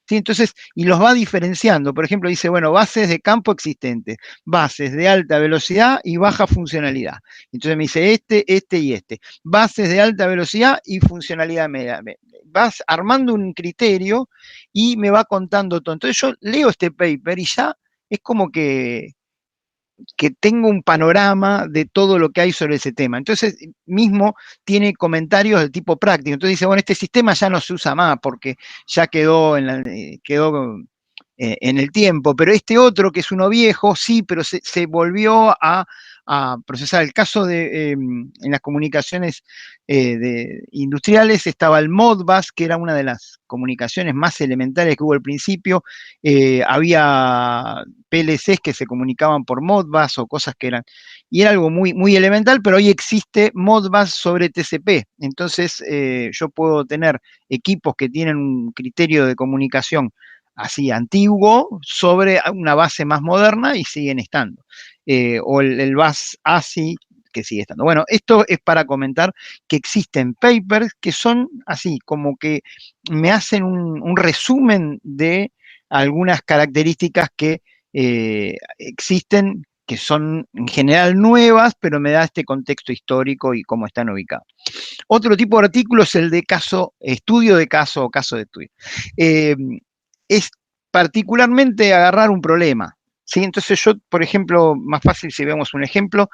¿Sí? Entonces, y los va diferenciando. Por ejemplo, dice, bueno, bases de campo existentes, bases de alta velocidad y baja funcionalidad. Entonces me dice este y este. Bases de alta velocidad y funcionalidad media. Vas armando un criterio y me va contando todo. Entonces yo leo este paper y ya es como que tengo un panorama de todo lo que hay sobre ese tema. Entonces, mismo tiene comentarios de tipo práctico. Entonces dice, bueno, este sistema ya no se usa más porque ya quedó en el tiempo, pero este otro, que es uno viejo, sí, pero se volvió a a procesar. El caso de en las comunicaciones industriales estaba el Modbus, que era una de las comunicaciones más elementales que hubo al principio. Había PLCs que se comunicaban por Modbus o cosas que eran, y era algo muy, muy elemental, pero hoy existe Modbus sobre TCP. Entonces yo puedo tener equipos que tienen un criterio de comunicación así antiguo sobre una base más moderna y siguen estando. O el bus ASI que sigue estando. Bueno, esto es para comentar que existen papers que son así, como que me hacen un resumen de algunas características que existen, que son en general nuevas, pero me da este contexto histórico y cómo están ubicados. Otro tipo de artículo es el de caso, estudio de caso o caso de estudio. Es particularmente agarrar un problema, ¿sí? Entonces yo, por ejemplo, más fácil si vemos un ejemplo,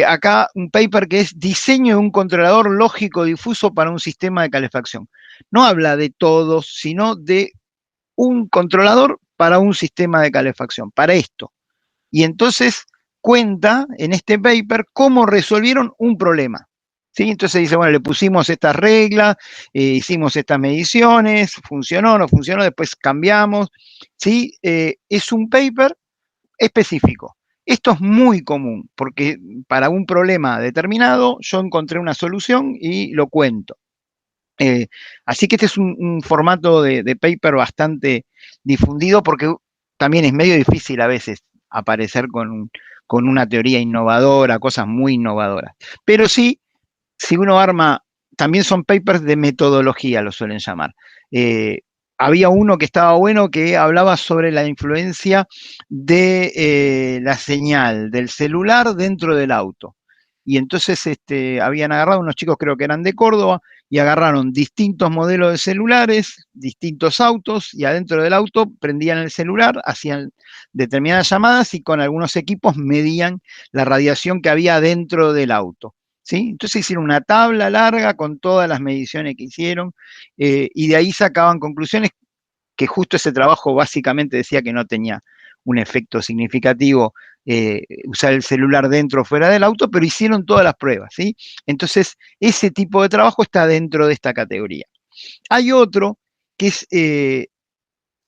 acá un paper que es diseño de un controlador lógico difuso para un sistema de calefacción. No habla de todos, sino de un controlador para un sistema de calefacción, para esto. Y entonces cuenta en este paper cómo resolvieron un problema. ¿Sí? Entonces dice, bueno, le pusimos estas reglas, hicimos estas mediciones, funcionó, no funcionó, después cambiamos. ¿Sí? Es un paper específico. Esto es muy común, porque para un problema determinado yo encontré una solución y lo cuento. Así que este es un formato de paper bastante difundido, porque también es medio difícil a veces aparecer con una teoría innovadora, cosas muy innovadoras. Pero sí, si uno arma, también son papers de metodología, lo suelen llamar. Había uno que estaba bueno que hablaba sobre la influencia de la señal del celular dentro del auto. Y entonces habían agarrado unos chicos, creo que eran de Córdoba, y agarraron distintos modelos de celulares, distintos autos, y adentro del auto prendían el celular, hacían determinadas llamadas y con algunos equipos medían la radiación que había dentro del auto. ¿Sí? Entonces hicieron una tabla larga con todas las mediciones que hicieron y de ahí sacaban conclusiones que justo ese trabajo básicamente decía que no tenía un efecto significativo usar el celular dentro o fuera del auto, pero hicieron todas las pruebas, ¿sí? Entonces, ese tipo de trabajo está dentro de esta categoría. Hay otro que es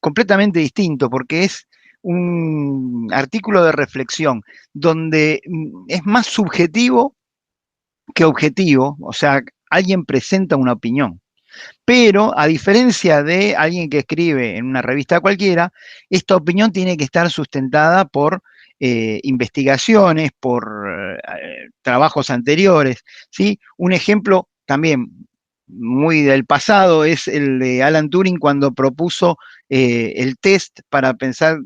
completamente distinto, porque es un artículo de reflexión, donde es más subjetivo que objetivo, o sea, alguien presenta una opinión. Pero, a diferencia de alguien que escribe en una revista cualquiera, esta opinión tiene que estar sustentada por investigaciones, por trabajos anteriores, ¿sí? Un ejemplo también muy del pasado es el de Alan Turing cuando propuso el test para pensar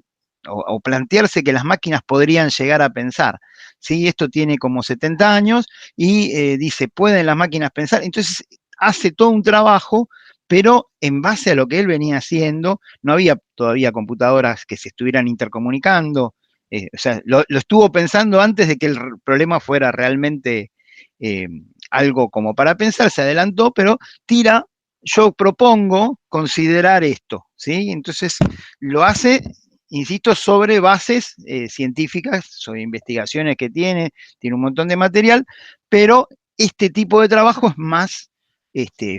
o plantearse que las máquinas podrían llegar a pensar. ¿Sí? Esto tiene como 70 años y dice, ¿pueden las máquinas pensar? Entonces hace todo un trabajo, pero en base a lo que él venía haciendo, no había todavía computadoras que se estuvieran intercomunicando, o sea, lo estuvo pensando antes de que el problema fuera realmente algo como para pensar, se adelantó, pero tira, yo propongo considerar esto, ¿sí? Entonces lo hace, insisto, sobre bases científicas, sobre investigaciones que tiene un montón de material, pero este tipo de trabajo es más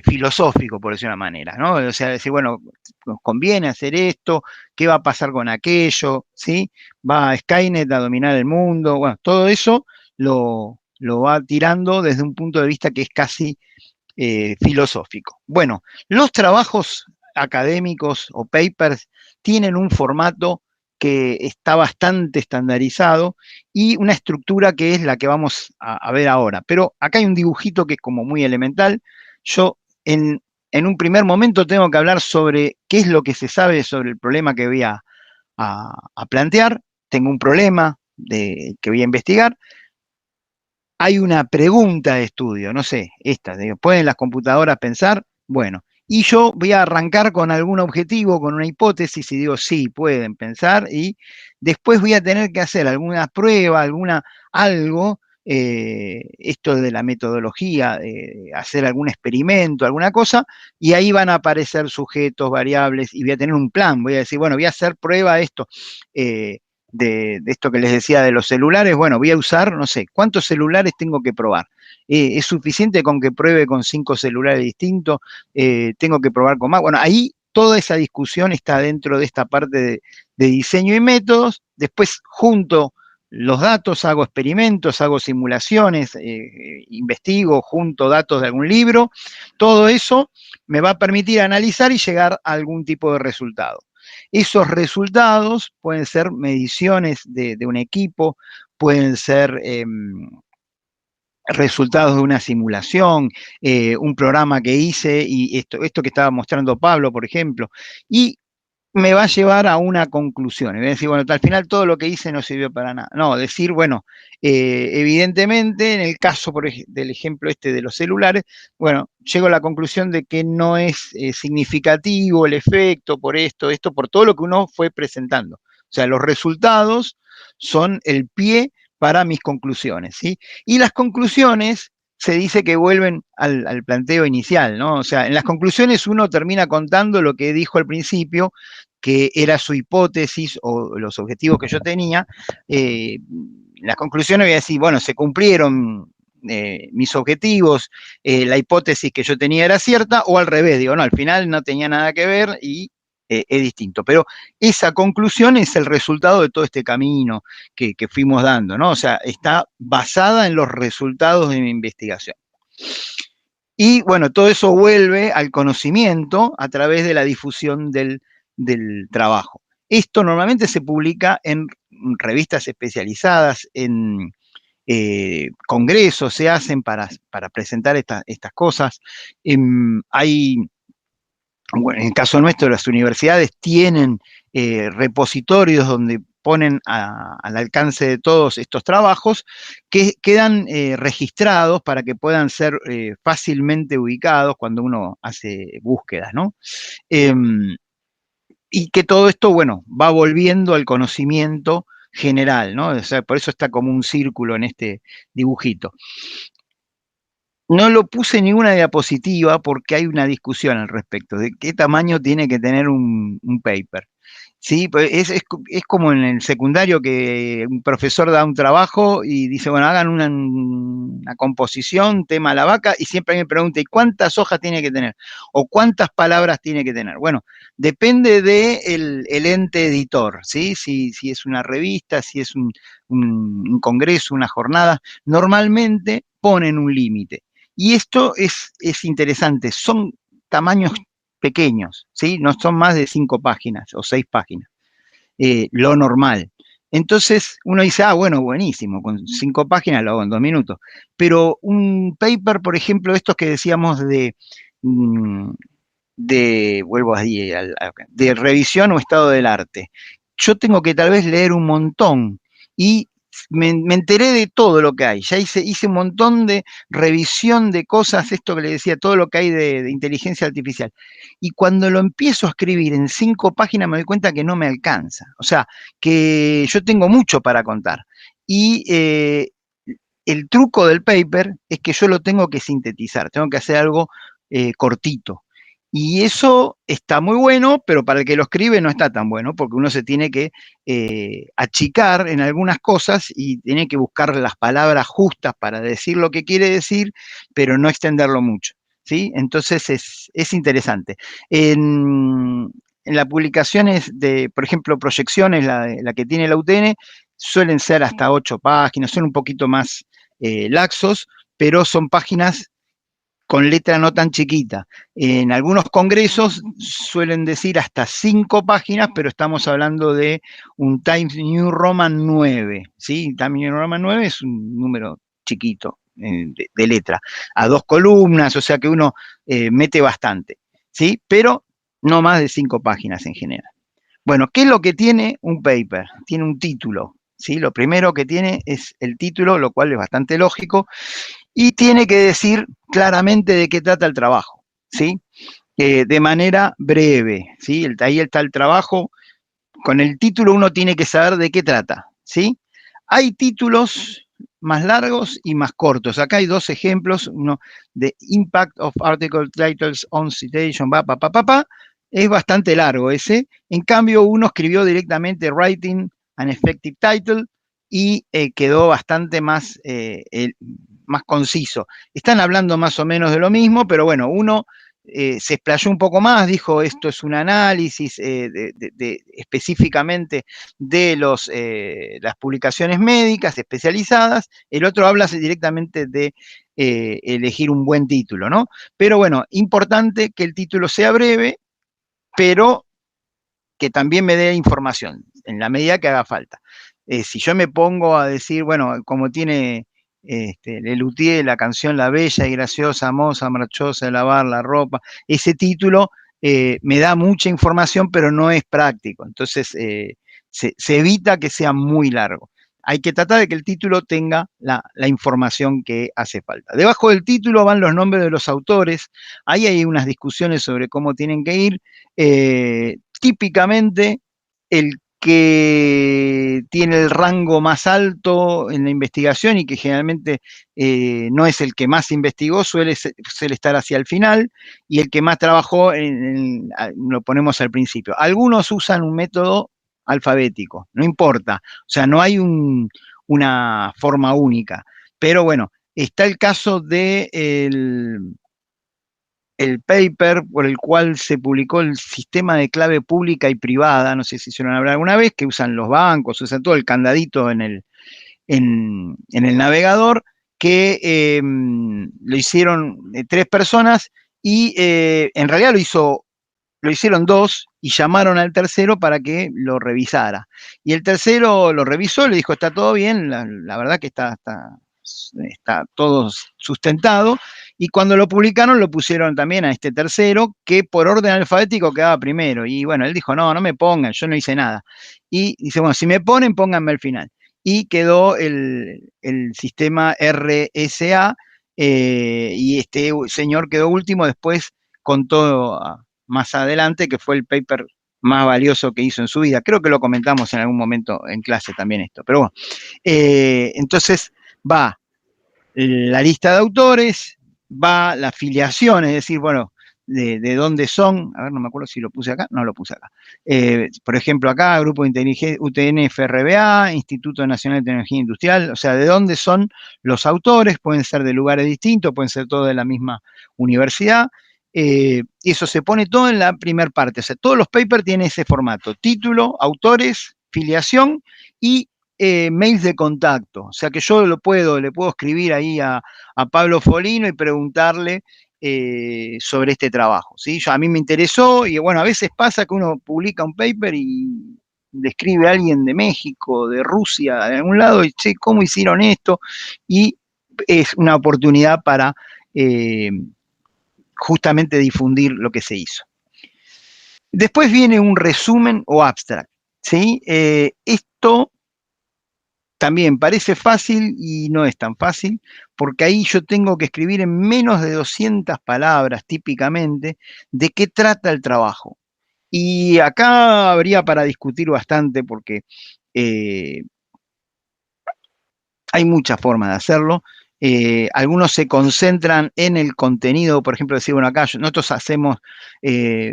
filosófico, por decir una manera, ¿no? O sea, decir, bueno, nos conviene hacer esto, ¿qué va a pasar con aquello? ¿Sí? ¿Va Skynet a dominar el mundo? Bueno, todo eso lo va tirando desde un punto de vista que es casi filosófico. Bueno, los trabajos académicos o papers tienen un formato que está bastante estandarizado y una estructura que es la que vamos a ver ahora. Pero acá hay un dibujito que es como muy elemental. Yo en un primer momento tengo que hablar sobre qué es lo que se sabe sobre el problema que voy a plantear. Tengo un problema que voy a investigar. Hay una pregunta de estudio, no sé, esta, ¿pueden las computadoras pensar? Bueno, y yo voy a arrancar con algún objetivo, con una hipótesis, y digo, sí, pueden pensar, y después voy a tener que hacer alguna prueba, algo, esto de la metodología, hacer algún experimento, alguna cosa, y ahí van a aparecer sujetos, variables, y voy a tener un plan, voy a decir, bueno, voy a hacer prueba de esto. de esto que les decía de los celulares, bueno, voy a usar, no sé, ¿cuántos celulares tengo que probar? ¿Es suficiente con que pruebe con 5 celulares distintos? ¿Tengo que probar con más? Bueno, ahí toda esa discusión está dentro de esta parte de diseño y métodos. Después junto los datos, hago experimentos, hago simulaciones, investigo, junto datos de algún libro. Todo eso me va a permitir analizar y llegar a algún tipo de resultado. Esos resultados pueden ser mediciones de un equipo, pueden ser resultados de una simulación, un programa que hice, y esto que estaba mostrando Pablo, por ejemplo, y me va a llevar a una conclusión. Y voy a decir, bueno, al final todo lo que hice no sirvió para nada. No, decir, bueno, evidentemente, en el caso del ejemplo este de los celulares, bueno, llego a la conclusión de que no es significativo el efecto por esto, por todo lo que uno fue presentando. O sea, los resultados son el pie para mis conclusiones, ¿sí? Y las conclusiones se dice que vuelven al planteo inicial, ¿no? O sea, en las conclusiones uno termina contando lo que dijo al principio, que era su hipótesis o los objetivos que yo tenía. Las conclusiones voy a decir, bueno, se cumplieron mis objetivos, la hipótesis que yo tenía era cierta, o al revés, digo, no, al final no tenía nada que ver y es distinto. Pero esa conclusión es el resultado de todo este camino que fuimos dando, ¿no? O sea, está basada en los resultados de mi investigación. Y bueno, todo eso vuelve al conocimiento a través de la difusión del trabajo. Esto normalmente se publica en revistas especializadas, en congresos se hacen para presentar estas cosas. Hay... Bueno, en el caso nuestro, las universidades tienen repositorios donde ponen al alcance de todos estos trabajos que quedan registrados para que puedan ser fácilmente ubicados cuando uno hace búsquedas, ¿no? Y que todo esto, bueno, va volviendo al conocimiento general, ¿no? O sea, por eso está como un círculo en este dibujito. No lo puse en ninguna diapositiva porque hay una discusión al respecto de qué tamaño tiene que tener un paper. ¿Sí? Pues es como en el secundario que un profesor da un trabajo y dice, bueno, hagan una composición, tema a la vaca, y siempre me pregunta, ¿y cuántas hojas tiene que tener? ¿O cuántas palabras tiene que tener? Bueno, depende del ente editor, ¿sí? Si es una revista, si es un congreso, una jornada, normalmente ponen un límite. Y esto es interesante, son tamaños pequeños, ¿sí? No son más de 5 páginas o 6 páginas, lo normal. Entonces uno dice, ah, bueno, buenísimo, con 5 páginas lo hago en 2 minutos. Pero un paper, por ejemplo, estos que decíamos vuelvo ahí, de revisión o estado del arte, yo tengo que tal vez leer un montón y me enteré de todo lo que hay, ya hice un montón de revisión de cosas, esto que le decía, todo lo que hay de inteligencia artificial. Y cuando lo empiezo a escribir en 5 páginas me doy cuenta que no me alcanza. O sea, que yo tengo mucho para contar. Y el truco del paper es que yo lo tengo que sintetizar, tengo que hacer algo cortito. Y eso está muy bueno, pero para el que lo escribe no está tan bueno, porque uno se tiene que achicar en algunas cosas y tiene que buscar las palabras justas para decir lo que quiere decir, pero no extenderlo mucho, ¿sí? Entonces es interesante. En las publicaciones de, por ejemplo, proyecciones, la que tiene la UTN, suelen ser hasta 8 páginas, son un poquito más laxos, pero son páginas con letra no tan chiquita. En algunos congresos suelen decir hasta 5 páginas, pero estamos hablando de un Times New Roman 9, ¿sí? Times New Roman 9 es un número chiquito de letra, a 2 columnas, o sea que uno mete bastante, ¿sí? Pero no más de 5 páginas en general. Bueno, ¿qué es lo que tiene un paper? Tiene un título, ¿sí? Lo primero que tiene es el título, lo cual es bastante lógico, y tiene que decir claramente de qué trata el trabajo, ¿sí? De manera breve, ¿sí? Ahí está el trabajo. Con el título uno tiene que saber de qué trata, ¿sí? Hay títulos más largos y más cortos. Acá hay 2 ejemplos, uno de Impact of Article Titles on Citation, es bastante largo ese. En cambio, uno escribió directamente Writing an effective title, y quedó bastante más, más conciso. Están hablando más o menos de lo mismo, pero bueno, uno se explayó un poco más, dijo esto es un análisis específicamente de las publicaciones médicas especializadas, el otro habla directamente de elegir un buen título, ¿no? Pero bueno, importante que el título sea breve, pero que también me dé información, en la medida que haga falta. Si yo me pongo a decir, bueno, como tiene Lelutier, la canción La Bella y Graciosa, Moza, Marchosa de lavar la ropa, ese título me da mucha información, pero no es práctico. Entonces, se evita que sea muy largo. Hay que tratar de que el título tenga la información que hace falta. Debajo del título van los nombres de los autores. Ahí hay unas discusiones sobre cómo tienen que ir. Típicamente, el que tiene el rango más alto en la investigación y que generalmente no es el que más investigó, suele estar hacia el final, y el que más trabajó lo ponemos al principio. Algunos usan un método alfabético, no importa, o sea, no hay una forma única, pero bueno, está el caso de el paper por el cual se publicó el sistema de clave pública y privada, no sé si se lo han hablado alguna vez, que usan los bancos, usan todo el candadito en el navegador, que lo hicieron 3 personas y en realidad lo hicieron 2 y llamaron al tercero para que lo revisara. Y el tercero lo revisó, le dijo, está todo bien, la verdad que está todo sustentado, y cuando lo publicaron lo pusieron también a este tercero, que por orden alfabético quedaba primero, y bueno, él dijo, no me pongan, yo no hice nada, y dice, bueno, si me ponen, pónganme al final, y quedó el sistema RSA, y este señor quedó último, después contó más adelante que fue el paper más valioso que hizo en su vida, creo que lo comentamos en algún momento en clase también esto, pero bueno, entonces va la lista de autores, va la afiliación, es decir, bueno, de dónde son, a ver, no me acuerdo si lo puse acá, no lo puse acá. Por ejemplo, acá, Grupo de Inteligencia, UTN-FRBA, Instituto Nacional de Tecnología Industrial, o sea, de dónde son los autores, pueden ser de lugares distintos, pueden ser todos de la misma universidad. Eso se pone todo en la primera parte, o sea, todos los papers tienen ese formato, título, autores, filiación y mails de contacto, o sea que yo le puedo escribir ahí a Pablo Folino y preguntarle sobre este trabajo, ¿sí? A mí me interesó y bueno, a veces pasa que uno publica un paper y le escribe a alguien de México, de Rusia, de algún lado, y che, ¿cómo hicieron esto? Y es una oportunidad para justamente difundir lo que se hizo. Después viene un resumen o abstract, ¿sí? Esto también parece fácil y no es tan fácil, porque ahí yo tengo que escribir en menos de 200 palabras típicamente de qué trata el trabajo. Y acá habría para discutir bastante porque hay muchas formas de hacerlo. Algunos se concentran en el contenido, por ejemplo, decir, bueno, acá nosotros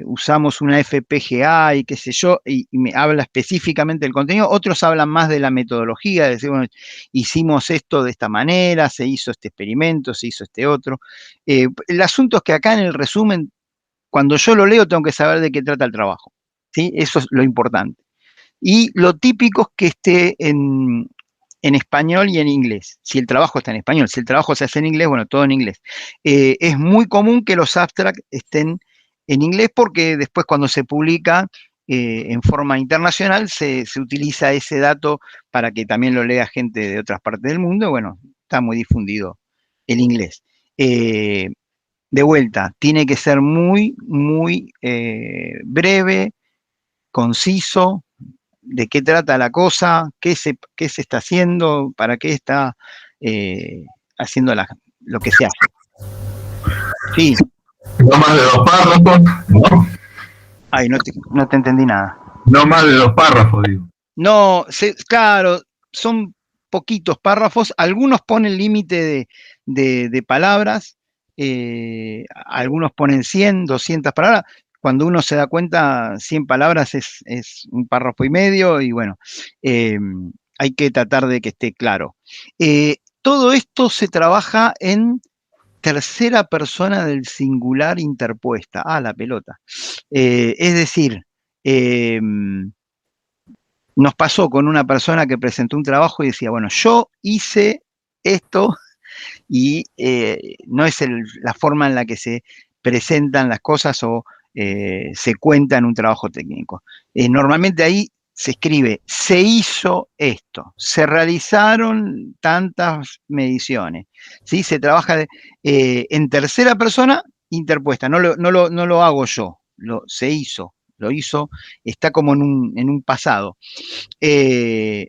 usamos una FPGA y qué sé yo, y me habla específicamente del contenido. Otros hablan más de la metodología, de decir, bueno, hicimos esto de esta manera, se hizo este experimento, se hizo este otro. El asunto es que acá en el resumen, cuando yo lo leo, tengo que saber de qué trata el trabajo, ¿sí? Eso es lo importante. Y lo típico es que esté en español y en inglés, si el trabajo está en español. Si el trabajo se hace en inglés, bueno, todo en inglés. Es muy común que los abstracts estén en inglés porque después cuando se publica en forma internacional se utiliza ese dato para que también lo lea gente de otras partes del mundo. Bueno, está muy difundido el inglés. De vuelta, tiene que ser muy, muy breve, conciso, de qué trata la cosa, qué se está haciendo, para qué está haciendo lo que se hace. Sí. No más de 2 párrafos, ¿no? Ay, no te entendí nada. No más de 2 párrafos, digo. No, claro, son poquitos párrafos, algunos ponen límite de palabras, algunos ponen 100, 200 palabras, cuando uno se da cuenta, 100 palabras es un párrafo y medio y bueno, hay que tratar de que esté claro. Todo esto se trabaja en tercera persona del singular interpuesta. Ah, la pelota. Es decir, nos pasó con una persona que presentó un trabajo y decía, bueno, yo hice esto y no es la forma en la que se presentan las cosas o se cuenta en un trabajo técnico. Normalmente ahí se escribe, se hizo esto, se realizaron tantas mediciones, ¿sí? Se trabaja en tercera persona interpuesta, no lo hago yo, se hizo, lo hizo, está como en un pasado. Es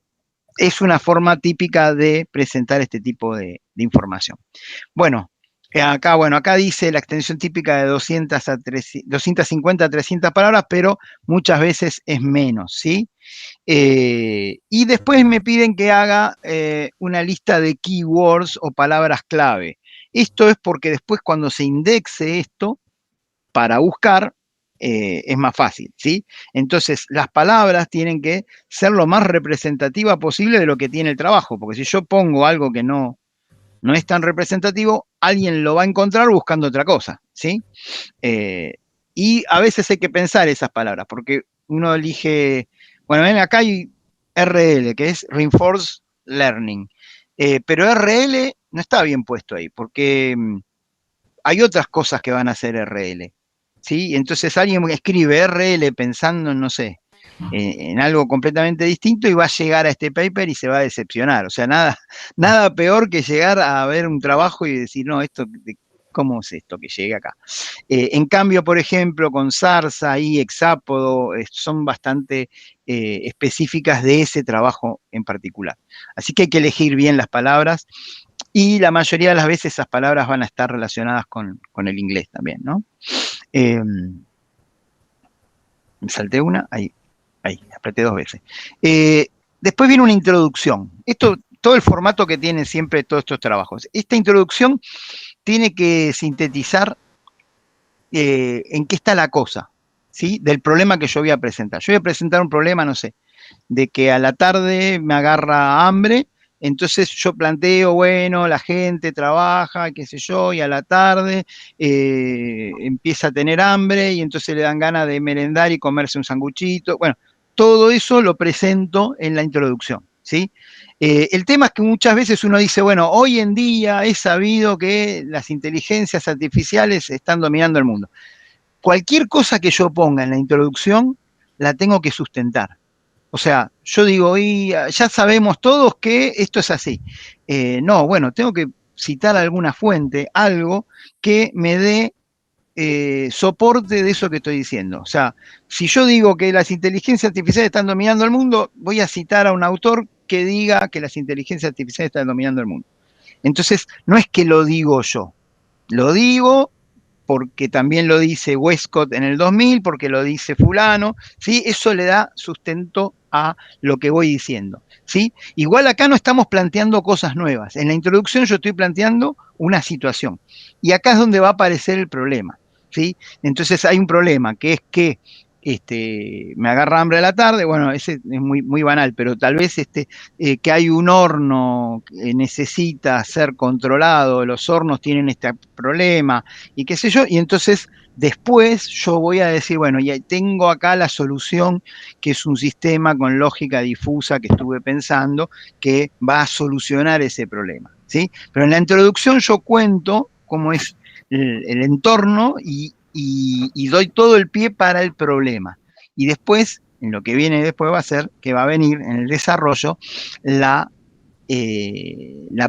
una forma típica de presentar este tipo de información. Bueno, acá dice la extensión típica de 250 a 300 palabras, pero muchas veces es menos, ¿sí? Y después me piden que haga una lista de keywords o palabras clave. Esto es porque después cuando se indexe esto para buscar, es más fácil, ¿sí? Entonces, las palabras tienen que ser lo más representativa posible de lo que tiene el trabajo, porque si yo pongo algo que no es tan representativo, alguien lo va a encontrar buscando otra cosa, ¿sí? Y a veces hay que pensar esas palabras, porque uno elige, bueno, ven acá hay RL, que es Reinforced Learning, pero RL no está bien puesto ahí, porque hay otras cosas que van a ser RL, ¿sí? Entonces alguien escribe RL pensando en, no sé, en algo completamente distinto y va a llegar a este paper y se va a decepcionar. O sea, nada peor que llegar a ver un trabajo y decir, no, ¿cómo es esto que llegue acá? En cambio, por ejemplo, con Zarza y Hexápodo son bastante específicas de ese trabajo en particular. Así que hay que elegir bien las palabras y la mayoría de las veces esas palabras van a estar relacionadas con el inglés también, ¿no? Me salté una, ahí, apreté 2 veces. Después viene una introducción. Todo el formato que tienen siempre todos estos trabajos. Esta introducción tiene que sintetizar en qué está la cosa, ¿sí? Del problema que yo voy a presentar. Yo voy a presentar un problema, no sé, de que a la tarde me agarra hambre, entonces yo planteo, bueno, la gente trabaja, qué sé yo, y a la tarde empieza a tener hambre y entonces le dan ganas de merendar y comerse un sanguchito. Bueno, todo eso lo presento en la introducción, ¿sí? El tema es que muchas veces uno dice, bueno, hoy en día es sabido que las inteligencias artificiales están dominando el mundo. Cualquier cosa que yo ponga en la introducción la tengo que sustentar. O sea, yo digo, y ya sabemos todos que esto es así. No, bueno, tengo que citar alguna fuente, algo que me dé soporte de eso que estoy diciendo. O sea, si yo digo que las inteligencias artificiales están dominando el mundo, voy a citar a un autor que diga que las inteligencias artificiales están dominando el mundo. Entonces, no es que lo digo yo, lo digo porque también lo dice Westcott en el 2000, porque lo dice fulano, ¿sí? Eso le da sustento a lo que voy diciendo, ¿sí? Igual acá no estamos planteando cosas nuevas. En la introducción yo estoy planteando una situación. Y acá es donde va a aparecer el problema, ¿sí? Entonces hay un problema, que es que me agarra hambre a la tarde, bueno, ese es muy banal, pero tal vez que hay un horno que necesita ser controlado, los hornos tienen este problema y qué sé yo, y entonces después yo voy a decir, bueno, ya tengo acá la solución, que es un sistema con lógica difusa que estuve pensando, que va a solucionar ese problema, ¿sí? Pero en la introducción yo cuento cómo es el entorno y doy todo el pie para el problema. Y después, en lo que viene después va a ser que va a venir en el desarrollo la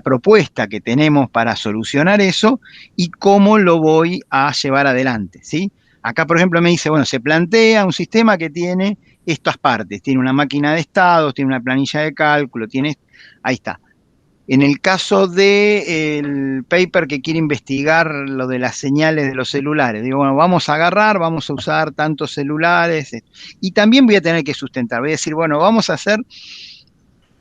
propuesta que tenemos para solucionar eso y cómo lo voy a llevar adelante, ¿sí? Acá, por ejemplo, me dice, bueno, se plantea un sistema que tiene estas partes, tiene una máquina de estados, tiene una planilla de cálculo, ahí está. En el caso del paper que quiere investigar lo de las señales de los celulares, digo, bueno, vamos a usar tantos celulares, y también voy a tener que sustentar, voy a decir, bueno, vamos a hacer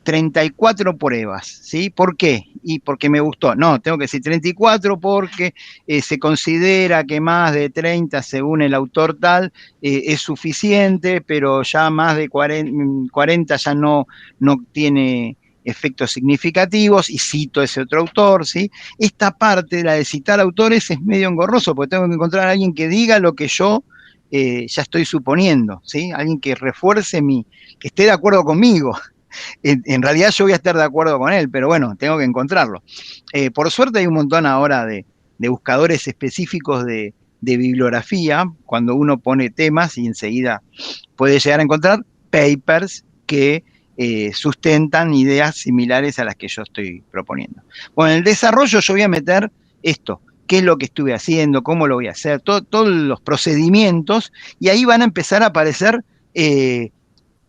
34 pruebas, ¿sí? ¿Por qué? Y porque me gustó. No, tengo que decir 34 porque se considera que más de 30, según el autor tal, es suficiente, pero ya más de 40 ya no tiene efectos significativos, y cito ese otro autor, ¿sí? Esta parte, la de citar autores, es medio engorroso, porque tengo que encontrar a alguien que diga lo que yo ya estoy suponiendo, ¿sí? Alguien que refuerce que esté de acuerdo conmigo. En realidad yo voy a estar de acuerdo con él, pero bueno, tengo que encontrarlo. Por suerte hay un montón ahora de buscadores específicos de bibliografía, cuando uno pone temas y enseguida puede llegar a encontrar papers que sustentan ideas similares a las que yo estoy proponiendo. Bueno, en el desarrollo yo voy a meter esto, qué es lo que estuve haciendo, cómo lo voy a hacer, todos los procedimientos, y ahí van a empezar a aparecer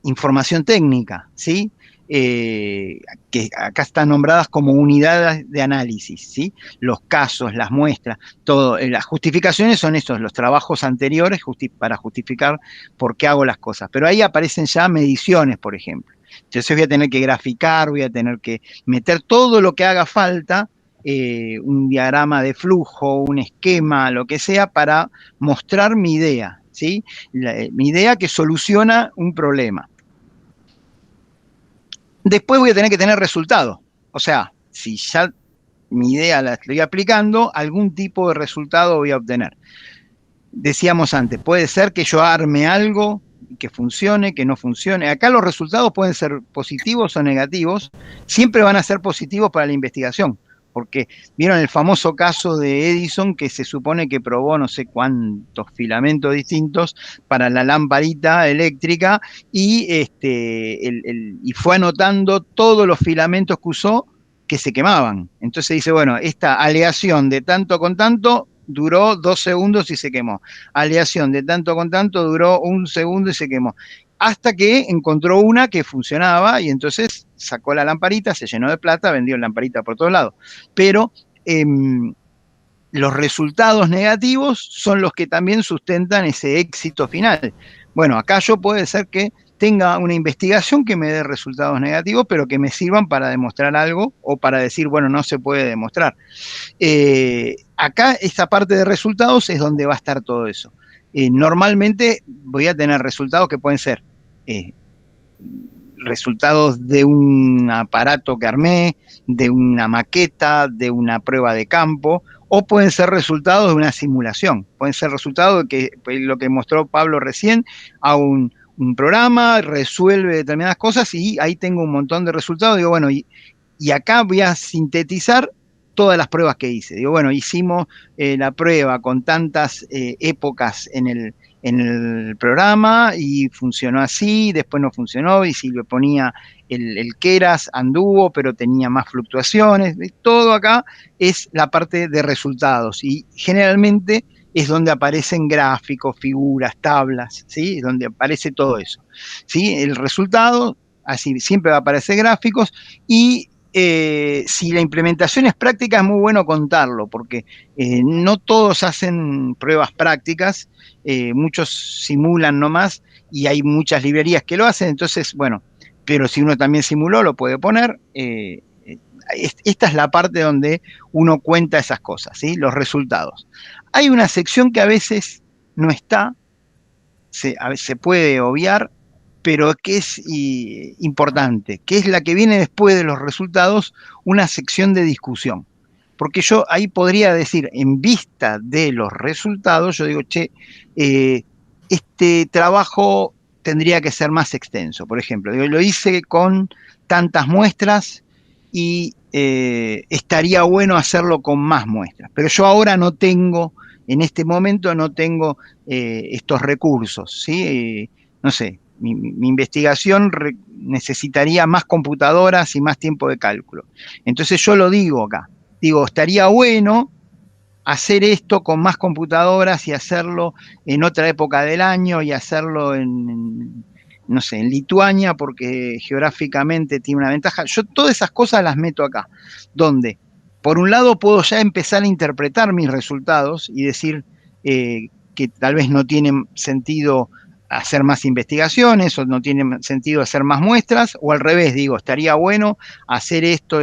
información técnica, ¿sí? Que acá están nombradas como unidades de análisis, ¿sí? Los casos, las muestras, todo. Las justificaciones son estos, los trabajos anteriores para justificar por qué hago las cosas. Pero ahí aparecen ya mediciones, por ejemplo. Entonces voy a tener que graficar, voy a tener que meter todo lo que haga falta, un diagrama de flujo, un esquema, lo que sea, para mostrar mi idea, ¿sí? Mi idea que soluciona un problema. Después voy a tener que tener resultados. O sea, si ya mi idea la estoy aplicando, algún tipo de resultado voy a obtener. Decíamos antes, puede ser que yo arme algo que funcione, que no funcione. Acá los resultados pueden ser positivos o negativos. Siempre van a ser positivos para la investigación, porque vieron el famoso caso de Edison, que se supone que probó no sé cuántos filamentos distintos para la lamparita eléctrica, y fue anotando todos los filamentos que usó que se quemaban. Entonces dice, bueno, esta aleación de tanto con tanto duró 2 segundos y se quemó. Aleación de tanto con tanto duró 1 segundo y se quemó. Hasta que encontró una que funcionaba, y entonces sacó la lamparita, se llenó de plata, vendió lamparita por todos lados. Pero los resultados negativos son los que también sustentan ese éxito final. Bueno, acá yo puede ser que tenga una investigación que me dé resultados negativos, pero que me sirvan para demostrar algo, o para decir, bueno, no se puede demostrar. Acá esta parte de resultados es donde va a estar todo eso. Normalmente voy a tener resultados que pueden ser resultados de un aparato que armé, de una maqueta, de una prueba de campo, o pueden ser resultados de una simulación. Pueden ser resultados de que lo que mostró Pablo recién, a un programa resuelve determinadas cosas y ahí tengo un montón de resultados. Digo, bueno, y acá voy a sintetizar todas las pruebas que hice. Digo, bueno, hicimos la prueba con tantas épocas en el programa y funcionó así, después no funcionó, y si le ponía el Keras anduvo, pero tenía más fluctuaciones. Todo acá es la parte de resultados, y generalmente es donde aparecen gráficos, figuras, tablas, ¿sí? Es donde aparece todo eso, ¿sí? El resultado, así siempre va a aparecer gráficos, y si la implementación es práctica, es muy bueno contarlo, porque no todos hacen pruebas prácticas, muchos simulan nomás, y hay muchas librerías que lo hacen. Entonces, bueno, pero si uno también simuló, lo puede poner. Esta es la parte donde uno cuenta esas cosas, ¿sí? Los resultados. Hay una sección que a veces no está, a veces se puede obviar, pero que es importante, que es la que viene después de los resultados, una sección de discusión. Porque yo ahí podría decir, en vista de los resultados, yo digo, che, este trabajo tendría que ser más extenso. Por ejemplo, digo, lo hice con tantas muestras y estaría bueno hacerlo con más muestras. Pero yo ahora no tengo, en este momento no tengo estos recursos, ¿sí? No sé, mi investigación necesitaría más computadoras y más tiempo de cálculo. Entonces yo lo digo acá. Digo, estaría bueno hacer esto con más computadoras y hacerlo en otra época del año, y hacerlo no sé, en Lituania, porque geográficamente tiene una ventaja. Yo todas esas cosas las meto acá, donde por un lado puedo ya empezar a interpretar mis resultados y decir que tal vez no tienen sentido hacer más investigaciones o no tiene sentido hacer más muestras, o al revés, digo, estaría bueno hacer esto.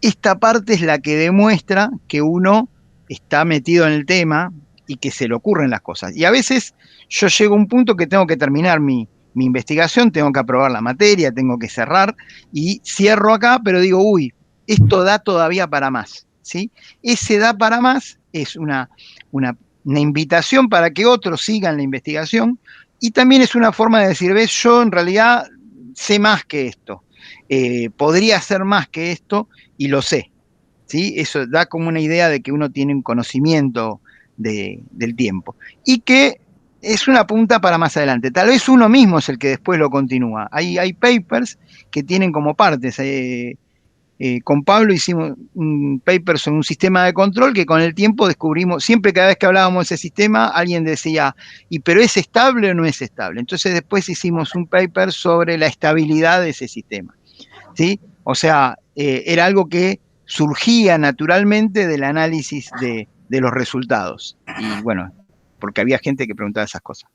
Esta parte es la que demuestra que uno está metido en el tema y que se le ocurren las cosas. Y a veces yo llego a un punto que tengo que terminar mi investigación, tengo que aprobar la materia, tengo que cerrar y cierro acá, pero digo, uy, esto da todavía para más, ¿sí? Ese da para más es una invitación para que otros sigan la investigación y también es una forma de decir, ves, yo en realidad sé más que esto, podría hacer más que esto y lo sé, ¿sí? Eso da como una idea de que uno tiene un conocimiento del tiempo y que es una punta para más adelante. Tal vez uno mismo es el que después lo continúa. Hay papers que tienen como partes. Con Pablo hicimos un paper sobre un sistema de control que con el tiempo descubrimos, siempre cada vez que hablábamos de ese sistema, alguien decía, pero ¿es estable o no es estable? Entonces después hicimos un paper sobre la estabilidad de ese sistema, ¿sí? O sea, era algo que surgía naturalmente del análisis de los resultados. Y bueno, porque había gente que preguntaba esas cosas.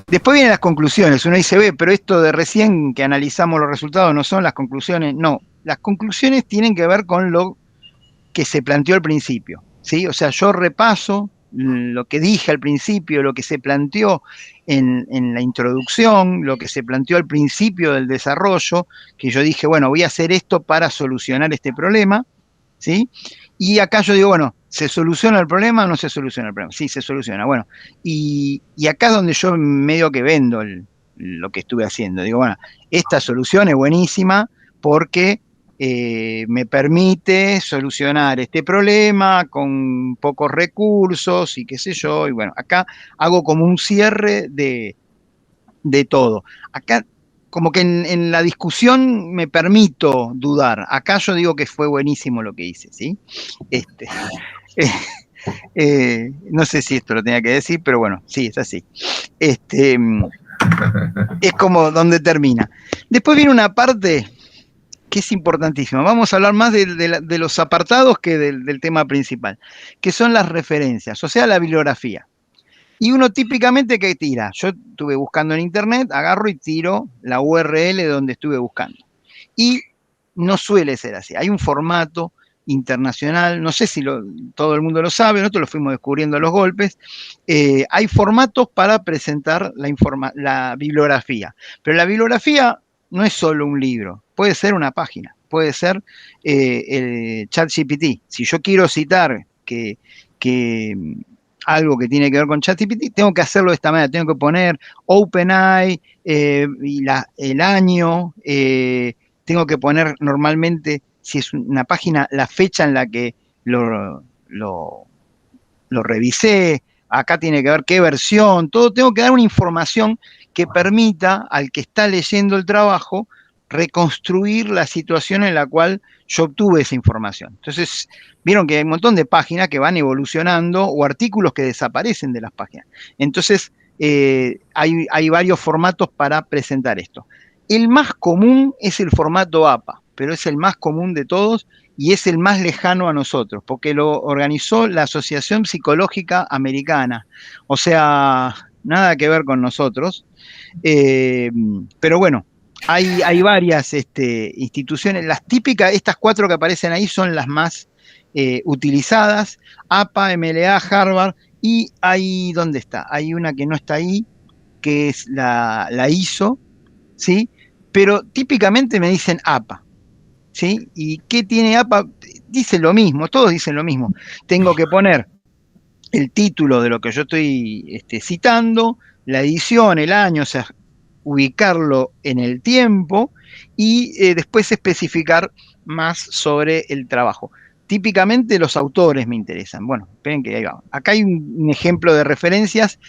Después vienen las conclusiones. Uno dice, pero esto de recién que analizamos los resultados no son las conclusiones. No, las conclusiones tienen que ver con lo que se planteó al principio, ¿sí? O sea, yo repaso lo que dije al principio, lo que se planteó en la introducción, lo que se planteó al principio del desarrollo, que yo dije, bueno, voy a hacer esto para solucionar este problema, ¿sí? Y acá yo digo, bueno, ¿se soluciona el problema o no se soluciona el problema? Sí, se soluciona. Bueno, y acá es donde yo medio que vendo lo que estuve haciendo. Digo, bueno, esta solución es buenísima porque me permite solucionar este problema con pocos recursos y qué sé yo. Y bueno, acá hago como un cierre de todo. Acá como que en la discusión me permito dudar. Acá yo digo que fue buenísimo lo que hice, ¿sí? No sé si esto lo tenía que decir, pero bueno, sí, es así. Es como donde termina. Después viene una parte que es importantísima. Vamos a hablar más de los apartados que del tema principal, que son las referencias, o sea, la bibliografía. Y uno típicamente, ¿qué tira? Yo estuve buscando en internet, agarro y tiro la URL de donde estuve buscando. Y no suele ser así. Hay un formato internacional, no sé si todo el mundo lo sabe, nosotros lo fuimos descubriendo a los golpes. Hay formatos para presentar la bibliografía. Pero la bibliografía no es solo un libro, puede ser una página, puede ser el ChatGPT. Si yo quiero citar que algo que tiene que ver con ChatGPT, tengo que hacerlo de esta manera, tengo que poner OpenAI y el año, tengo que poner normalmente, si es una página, la fecha en la que lo revisé, acá tiene que ver qué versión, todo, tengo que dar una información que permita al que está leyendo el trabajo reconstruir la situación en la cual yo obtuve esa información. Entonces, vieron que hay un montón de páginas que van evolucionando o artículos que desaparecen de las páginas. Entonces, hay varios formatos para presentar esto. El más común es el formato APA, pero es el más común de todos y es el más lejano a nosotros, porque lo organizó la Asociación Psicológica Americana. O sea, nada que ver con nosotros. Pero bueno, hay varias instituciones. Las típicas, estas 4 que aparecen ahí son las más utilizadas. APA, MLA, Harvard, y ahí, ¿dónde está? Hay una que no está ahí, que es la ISO, ¿sí? Pero típicamente me dicen APA, ¿sí? ¿Y qué tiene APA? Dice lo mismo, todos dicen lo mismo. Tengo que poner el título de lo que yo estoy citando, la edición, el año, o sea, ubicarlo en el tiempo y después especificar más sobre el trabajo. Típicamente los autores me interesan. Bueno, esperen que ahí va. Acá hay un ejemplo de referencias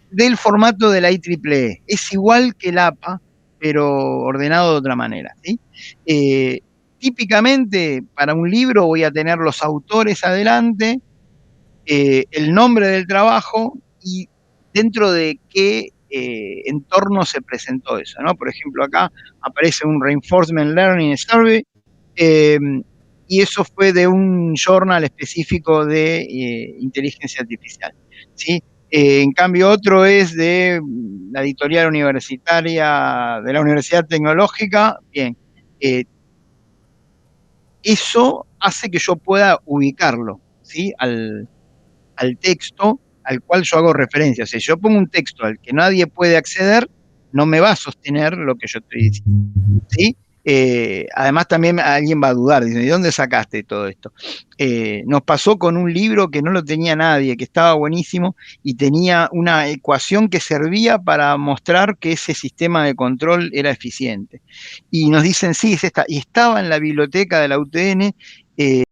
del formato de la IEEE. Es igual que el APA, pero ordenado de otra manera, ¿sí? Típicamente para un libro voy a tener los autores adelante, el nombre del trabajo y dentro de qué entorno se presentó eso, ¿no? Por ejemplo, acá aparece un Reinforcement Learning Survey y eso fue de un journal específico de inteligencia artificial, ¿sí? En cambio, otro es de la editorial universitaria de la Universidad Tecnológica. Bien, eso hace que yo pueda ubicarlo, ¿sí? Al texto al cual yo hago referencia. O sea, si yo pongo un texto al que nadie puede acceder, no me va a sostener lo que yo estoy diciendo, ¿sí? Además también alguien va a dudar, dice, ¿de dónde sacaste todo esto? Nos pasó con un libro que no lo tenía nadie, que estaba buenísimo y tenía una ecuación que servía para mostrar que ese sistema de control era eficiente. Y nos dicen, sí, es esta, y estaba en la biblioteca de la UTN,